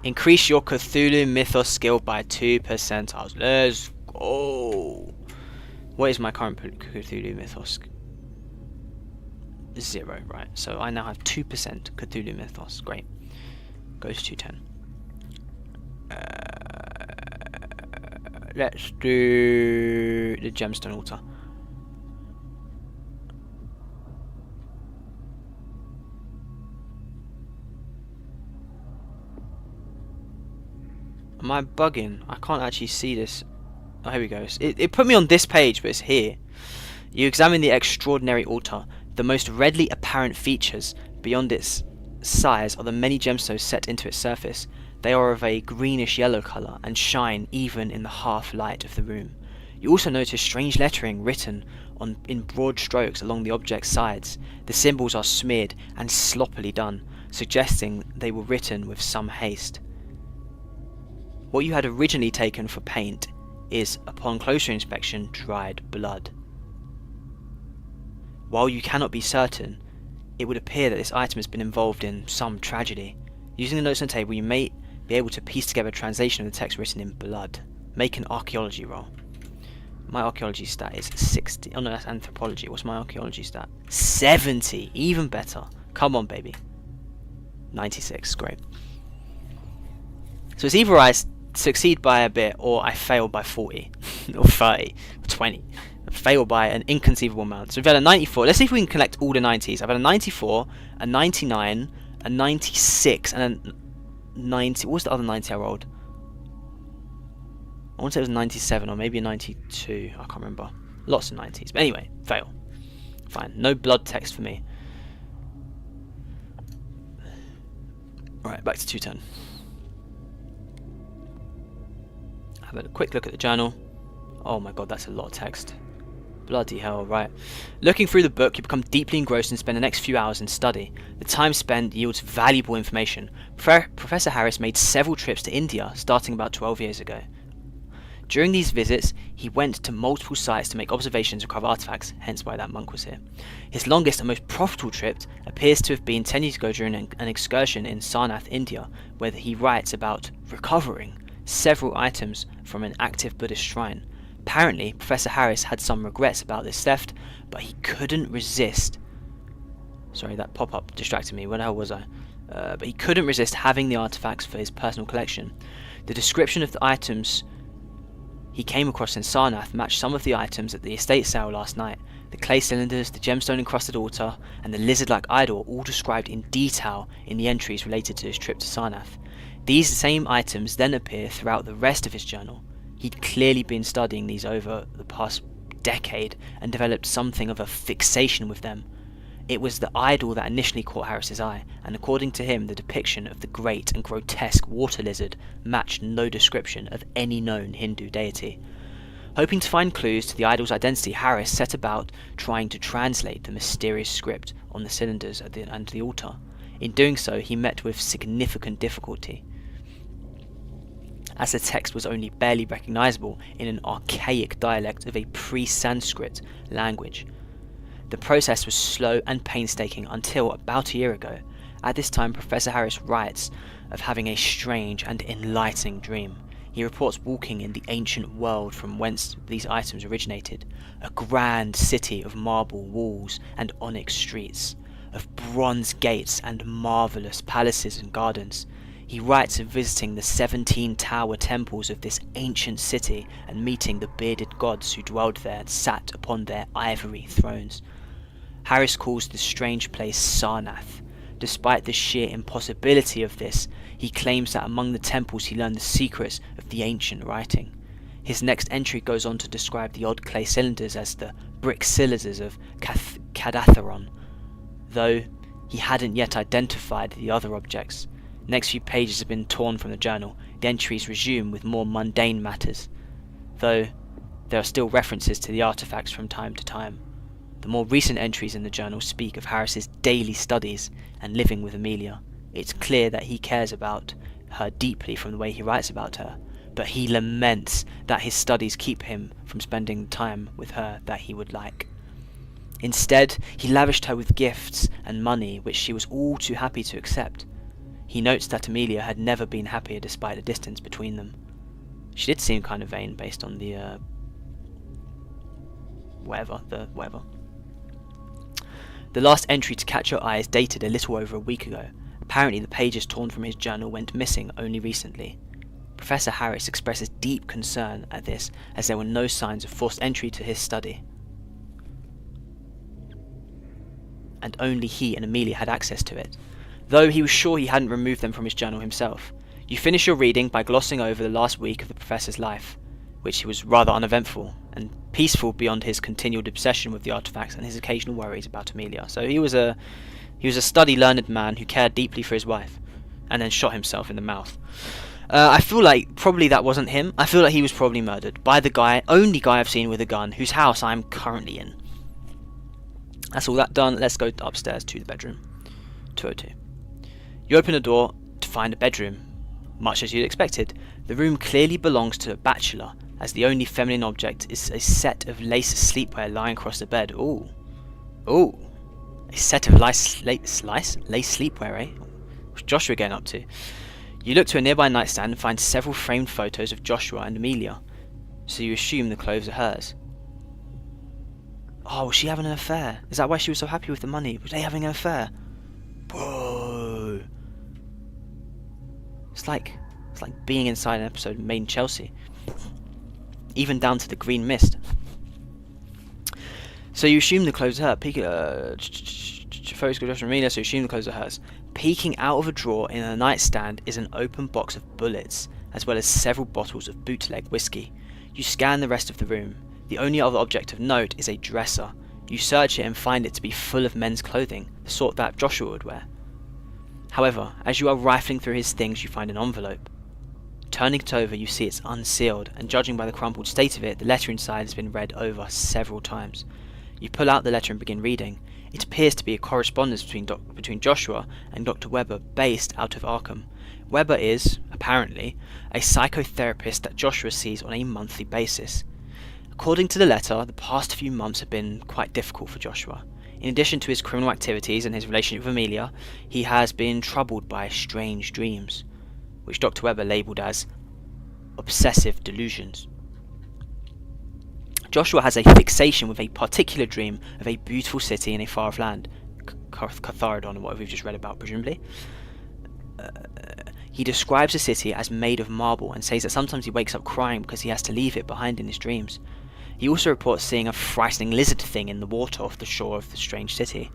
Increase your Cthulhu Mythos skill by 2 percentiles. Let's go. What is my current Cthulhu Mythos 0, right? So I now have 2% Cthulhu Mythos. Great. Goes to 10. Let's do the gemstone altar. Am I bugging? I can't actually see this. Oh, here we go. It put me on this page, but it's here. You examine the extraordinary altar. The most readily apparent features beyond its size are the many gemstones set into its surface. They are of a greenish yellow colour and shine even in the half light of the room. You also notice strange lettering written in broad strokes along the object's sides. The symbols are smeared and sloppily done, suggesting they were written with some haste. What you had originally taken for paint is, upon closer inspection, dried blood. While you cannot be certain, it would appear that this item has been involved in some tragedy. Using the notes on the table, you may be able to piece together a translation of the text written in blood. Make an archaeology roll. My archaeology stat is 60. Oh no, that's anthropology. What's my archaeology stat? 70! Even better. Come on, baby. 96. Great. So it's either I succeed by a bit or I fail by 40 or 30 or 20. I fail by an inconceivable amount. So we've had a 94. Let's see if we can collect all the 90s. I've had a 94, a 99, a 96, and a 90. What was the other 90 I rolled? I want to say it was 97 or maybe a 92. I can't remember. Lots of 90s. But anyway, fail. Fine. No blood text for me. Alright, back to 210. Have a quick look at the journal. Oh my god, that's a lot of text. Bloody hell, right. Looking through the book, you become deeply engrossed and spend the next few hours in study. The time spent yields valuable information. Professor Harris made several trips to India, starting about 12 years ago. During these visits, he went to multiple sites to make observations and recover artifacts, hence why that monk was here. His longest and most profitable trip appears to have been 10 years ago during an excursion in Sarnath, India, where he writes about recovering several items from an active Buddhist shrine. Apparently, Professor Harris had some regrets about this theft, but he couldn't resist... Sorry, that pop-up distracted me. Where the hell was I? But he couldn't resist having the artifacts for his personal collection. The description of the items he came across in Sarnath matched some of the items at the estate sale last night. The clay cylinders, the gemstone encrusted altar, and the lizard-like idol are all described in detail in the entries related to his trip to Sarnath. These same items then appear throughout the rest of his journal. He'd clearly been studying these over the past decade and developed something of a fixation with them. It was the idol that initially caught Harris's eye, and according to him, the depiction of the great and grotesque water lizard matched no description of any known Hindu deity. Hoping to find clues to the idol's identity, Harris set about trying to translate the mysterious script on the cylinders and the altar. In doing so, he met with significant difficulty, as the text was only barely recognizable in an archaic dialect of a pre-Sanskrit language. The process was slow and painstaking until about a year ago. At this time, Professor Harris writes of having a strange and enlightening dream. He reports walking in the ancient world from whence these items originated, a grand city of marble walls and onyx streets, of bronze gates and marvellous palaces and gardens. He writes of visiting the 17 tower temples of this ancient city and meeting the bearded gods who dwelled there and sat upon their ivory thrones. Harris calls this strange place Sarnath. Despite the sheer impossibility of this, he claims that among the temples he learned the secrets of the ancient writing. His next entry goes on to describe the odd clay cylinders as the brick cylinders of Cadatharon, though he hadn't yet identified the other objects. Next few pages have been torn from the journal. The entries resume with more mundane matters, though there are still references to the artifacts from time to time. The more recent entries in the journal speak of Harris's daily studies and living with Amelia. It's clear that he cares about her deeply from the way he writes about her, but he laments that his studies keep him from spending time with her that he would like. Instead, he lavished her with gifts and money which she was all too happy to accept. He notes that Amelia had never been happier despite the distance between them. She did seem kind of vain based on the whatever. The last entry to catch your eye is dated a little over a week ago. Apparently the pages torn from his journal went missing only recently. Professor Harris expresses deep concern at this, as there were no signs of forced entry to his study, and only he and Amelia had access to it, though he was sure he hadn't removed them from his journal himself. You finish your reading by glossing over the last week of the professor's life, which was rather uneventful and peaceful beyond his continued obsession with the artifacts and his occasional worries about Amelia. So he was a study learned man who cared deeply for his wife, and then shot himself in the mouth. I feel like probably that wasn't him. I feel like he was probably murdered by the only guy I've seen with a gun, whose house I'm currently in. That's all that done. Let's go upstairs to the bedroom. 202. You open the door to find a bedroom. Much as you'd expected, the room clearly belongs to a bachelor, as the only feminine object is a set of lace sleepwear lying across the bed. Ooh. Ooh. A set of lace sleepwear, eh? What's Joshua getting up to? You look to a nearby nightstand and find several framed photos of Joshua and Amelia, so you assume the clothes are hers. Oh, was she having an affair? Is that why she was so happy with the money? Was they having an affair? Whoa. It's like being inside an episode of Made in Chelsea. Even down to the green mist. So you assume the clothes are her. Photos of Joshua and Amelia, so you assume the clothes are hers. Peeking out of a drawer in a nightstand is an open box of bullets, as well as several bottles of bootleg whiskey. You scan the rest of the room. The only other object of note is a dresser. You search it and find it to be full of men's clothing, the sort that Joshua would wear. However, as you are rifling through his things, you find an envelope. Turning it over, you see it's unsealed, and judging by the crumpled state of it, the letter inside has been read over several times. You pull out the letter and begin reading. It appears to be a correspondence between Joshua and Dr. Webber, based out of Arkham. Webber is, apparently, a psychotherapist that Joshua sees on a monthly basis. According to the letter, the past few months have been quite difficult for Joshua. In addition to his criminal activities and his relationship with Amelia, he has been troubled by strange dreams, which Dr. Webber labelled as obsessive delusions. Joshua has a fixation with a particular dream of a beautiful city in a far-off land, Catharidon, or what we've just read about, presumably. He describes the city as made of marble and says that sometimes he wakes up crying because he has to leave it behind in his dreams. He also reports seeing a frightening lizard thing in the water off the shore of the strange city.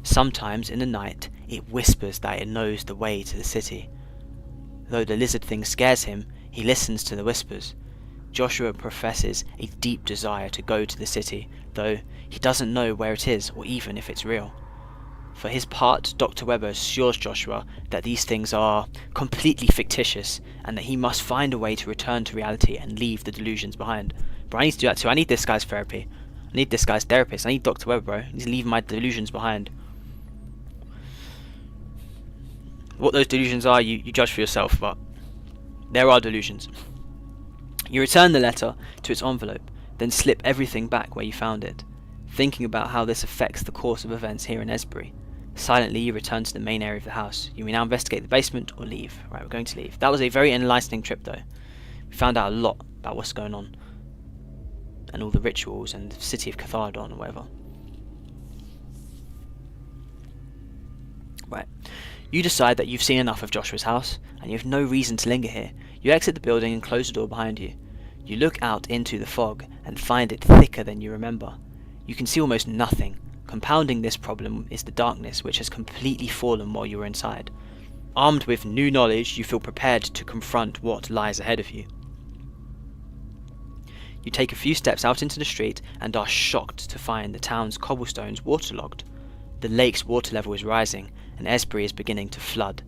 Sometimes in the night, it whispers that it knows the way to the city. Though the lizard thing scares him, he listens to the whispers. Joshua professes a deep desire to go to the city, though he doesn't know where it is or even if it's real. For his part, Dr. Webber assures Joshua that these things are completely fictitious and that he must find a way to return to reality and leave the delusions behind. Bro, I need to do that too. I need this guy's therapy. I need this guy's therapist. I need Dr. Webber, bro. I need to leave my delusions behind. What those delusions are, you judge for yourself, but there are delusions. You return the letter to its envelope, then slip everything back where you found it, thinking about how this affects the course of events here in Esbury. Silently, you return to the main area of the house. You may now investigate the basement or leave. Right, we're going to leave. That was a very enlightening trip, though. We found out a lot about what's going on, and all the rituals, and the city of Catharidon, or whatever. Right. You decide that you've seen enough of Joshua's house, and you have no reason to linger here. You exit the building and close the door behind you. You look out into the fog, and find it thicker than you remember. You can see almost nothing. Compounding this problem is the darkness, which has completely fallen while you were inside. Armed with new knowledge, you feel prepared to confront what lies ahead of you. You take a few steps out into the street and are shocked to find the town's cobblestones waterlogged. The lake's water level is rising, and Esbury is beginning to flood.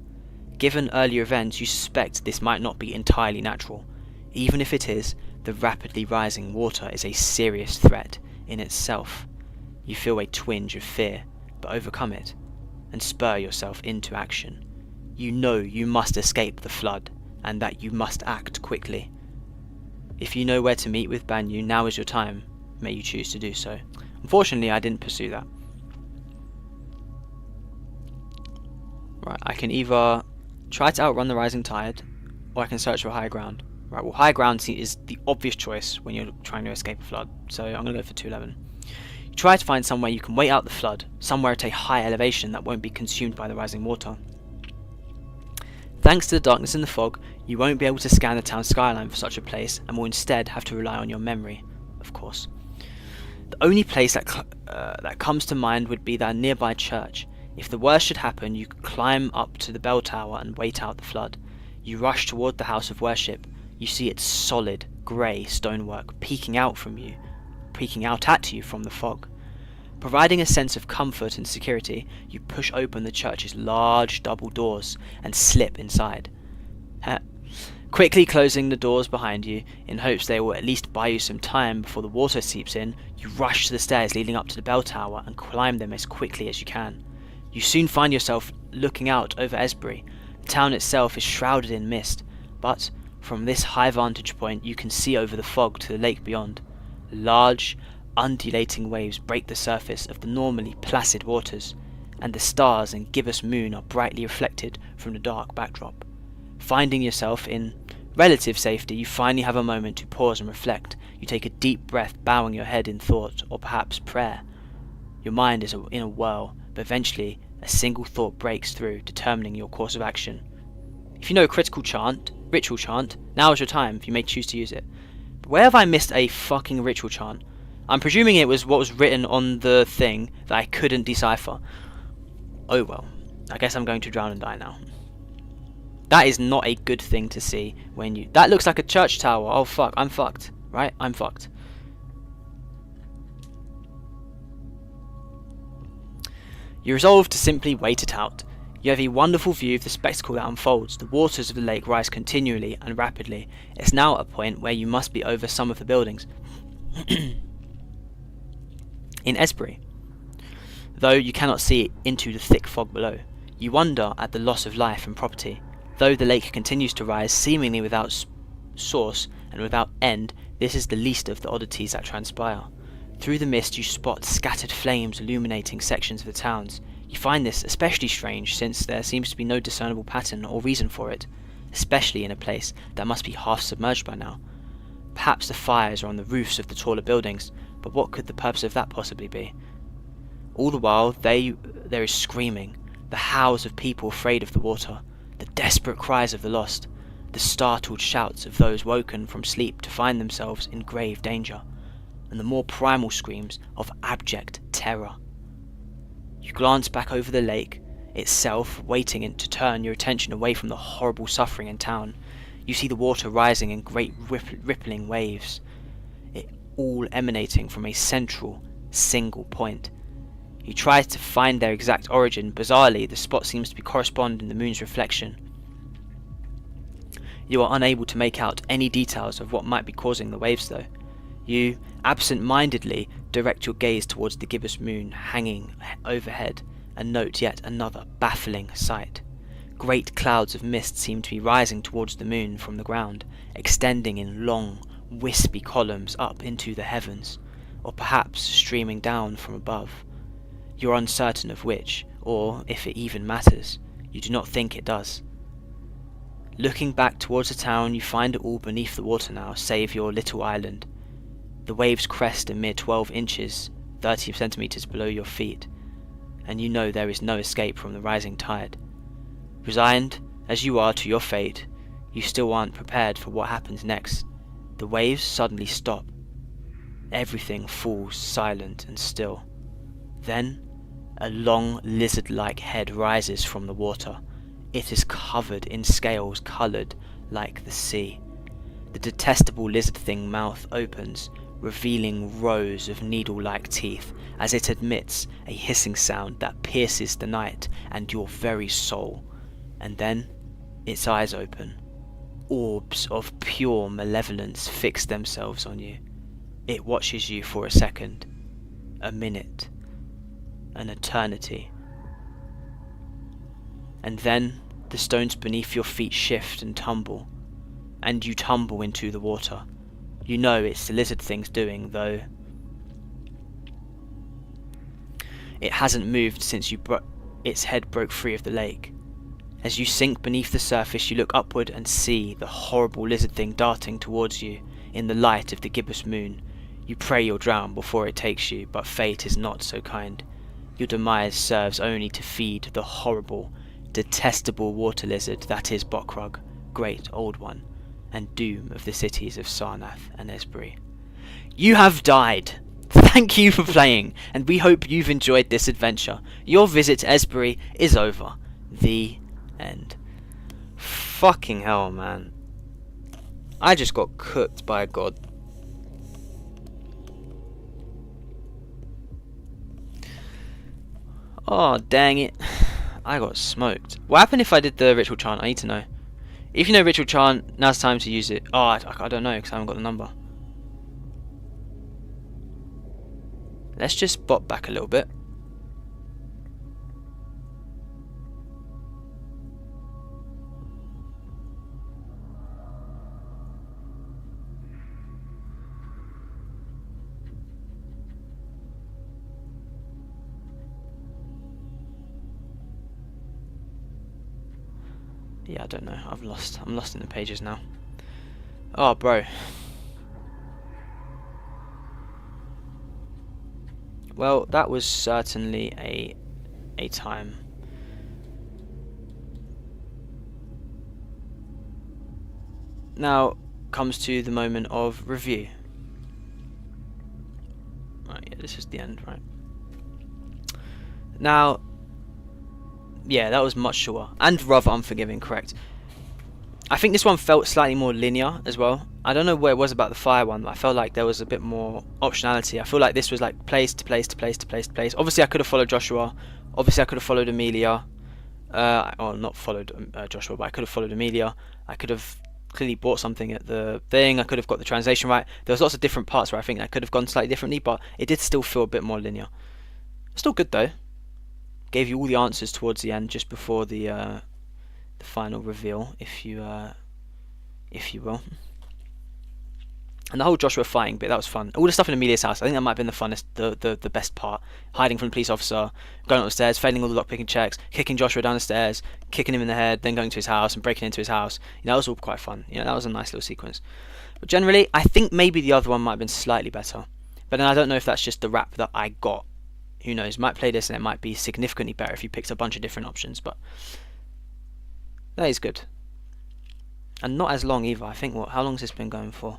Given earlier events, you suspect this might not be entirely natural. Even if it is, the rapidly rising water is a serious threat in itself. You feel a twinge of fear, but overcome it, and spur yourself into action. You know you must escape the flood, and that you must act quickly. If you know where to meet with Banyu, now is your time. May you choose to do so. Unfortunately, I didn't pursue that. Right, I can either try to outrun the rising tide, or I can search for high ground. Right, well, high ground is the obvious choice when you're trying to escape a flood, so I'm going to go for 211. Try to find somewhere you can wait out the flood, somewhere at a high elevation that won't be consumed by the rising water. Thanks to the darkness and the fog, you won't be able to scan the town skyline for such a place and will instead have to rely on your memory, of course. The only place that comes to mind would be that nearby church. If the worst should happen, you could climb up to the bell tower and wait out the flood. You rush toward the house of worship. You see its solid, grey stonework peeking out at you from the fog. Providing a sense of comfort and security, you push open the church's large double doors and slip inside. Quickly closing the doors behind you, in hopes they will at least buy you some time before the water seeps in, you rush to the stairs leading up to the bell tower and climb them as quickly as you can. You soon find yourself looking out over Esbury. The town itself is shrouded in mist, but from this high vantage point you can see over the fog to the lake beyond. Large, undulating waves break the surface of the normally placid waters, and the stars and gibbous moon are brightly reflected from the dark backdrop. Finding yourself in relative safety, you finally have a moment to pause and reflect. You take a deep breath, bowing your head in thought, or perhaps prayer. Your mind is in a whirl, but eventually a single thought breaks through, determining your course of action. If you know a ritual chant, now is your time, you may choose to use it. But where have I missed a fucking ritual chant? I'm presuming it was what was written on the thing that I couldn't decipher. Oh well, I guess I'm going to drown and die now. That is not a good thing to see when you... That looks like a church tower. Oh fuck, I'm fucked. Right? I'm fucked. You resolve to simply wait it out. You have a wonderful view of the spectacle that unfolds. The waters of the lake rise continually and rapidly. It's now at a point where you must be over some of the buildings. In Esbury, though you cannot see into the thick fog below. You wonder at the loss of life and property. Though the lake continues to rise, seemingly without source and without end, this is the least of the oddities that transpire. Through the mist you spot scattered flames illuminating sections of the towns. You find this especially strange, since there seems to be no discernible pattern or reason for it, especially in a place that must be half submerged by now. Perhaps the fires are on the roofs of the taller buildings, but what could the purpose of that possibly be? All the while there is screaming, the howls of people afraid of the water, the desperate cries of the lost, the startled shouts of those woken from sleep to find themselves in grave danger, and the more primal screams of abject terror. You glance back over the lake itself, waiting to turn your attention away from the horrible suffering in town. You see the water rising in great rippling waves, it all emanating from a central, single point. You try to find their exact origin. Bizarrely, the spot seems to be corresponding the moon's reflection. You are unable to make out any details of what might be causing the waves though. You absent-mindedly direct your gaze towards the gibbous moon hanging overhead and note yet another baffling sight. Great clouds of mist seem to be rising towards the moon from the ground, extending in long, wispy columns up into the heavens, or perhaps streaming down from above. You are uncertain of which, or if it even matters. You do not think it does. Looking back towards the town, you find it all beneath the water now, save your little island. The waves crest a mere 12 inches, 30 centimeters below your feet, and you know there is no escape from the rising tide. Resigned as you are to your fate, you still aren't prepared for what happens next. The waves suddenly stop. Everything falls silent and still. Then, a long lizard-like head rises from the water. It is covered in scales coloured like the sea. The detestable lizard thing mouth opens, revealing rows of needle-like teeth as it emits a hissing sound that pierces the night and your very soul. And then, its eyes open. Orbs of pure malevolence fix themselves on you. It watches you for a second, a minute, an eternity. And then the stones beneath your feet shift and tumble, and you tumble into the water. You know it's the lizard thing's doing, though it hasn't moved since its head broke free of the lake. As you sink beneath the surface, you look upward and see the horrible lizard thing darting towards you in the light of the gibbous moon. You pray you'll drown before it takes you, but fate is not so kind. Your demise serves only to feed the horrible, detestable water lizard that is Bokrug, great old one, and doom of the cities of Sarnath and Esbury. You have died! Thank you for playing, and we hope you've enjoyed this adventure. Your visit to Esbury is over. The end. Fucking hell, man. I just got cooked by a god. Oh, dang it. I got smoked. What happened if I did the ritual chant? I need to know. If you know ritual chant, now's the time to use it. Oh, I don't know because I haven't got the number. Let's just bop back a little bit. Yeah, I don't know. I'm lost in the pages now. Oh, bro. Well, that was certainly a time. Now comes to the moment of review. Right, yeah, this is the end, right? Now, yeah, that was much shorter and rather unforgiving, correct. I think this one felt slightly more linear as well. I don't know what it was about the fire one, but I felt like there was a bit more optionality. I feel like this was like place to place to place to place to place. Obviously I could have followed Joshua, obviously I could have followed Amelia, or not followed Joshua, but I could have followed Amelia. I could have clearly bought something at the thing, I could have got the translation right. There was lots of different parts where I think I could have gone slightly differently, but it did still feel a bit more linear. Still good though. Gave you all the answers towards the end, just before the final reveal, if you will. And the whole Joshua fighting bit, that was fun. All the stuff in Amelia's house, I think that might have been the funnest, the best part. Hiding from the police officer, going up the stairs, failing all the lockpicking checks, kicking Joshua down the stairs, kicking him in the head, then going to his house and breaking into his house. You know, that was all quite fun. You know, that was a nice little sequence. But generally, I think maybe the other one might have been slightly better. But then I don't know if that's just the rap that I got. Who knows, might play this and it might be significantly better if you picked a bunch of different options, but that is good. And not as long either. I think, how long has this been going for?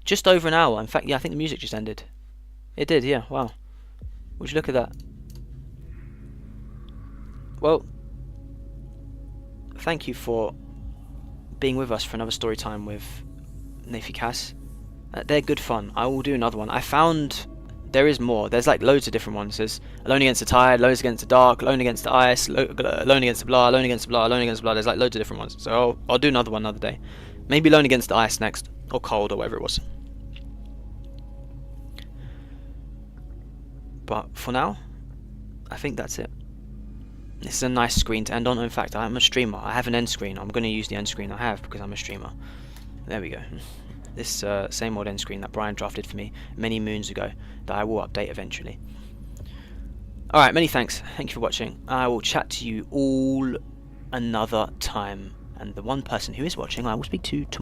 Just over an hour. In fact, yeah, I think the music just ended. It did, yeah, wow. Would you look at that? Well, thank you for being with us for another story time with NatheeCas. They're good fun. I will do another one. I found there is more. There's like loads of different ones. There's Alone Against the Tide, Alone Against the Dark, Alone Against the Ice, Alone Against the Blah, Alone Against the Blah, Alone Against the Blah. There's like loads of different ones. So I'll do another one another day. Maybe Alone Against the Ice next, or Cold, or whatever it was. But for now, I think that's it. This is a nice screen to end on. In fact, I'm a streamer. I have an end screen. I'm going to use the end screen I have because I'm a streamer. There we go. This same old end screen that Brian drafted for me many moons ago that I will update eventually. Alright, many thanks. Thank you for watching. I will chat to you all another time. And the one person who is watching I will speak to tomorrow.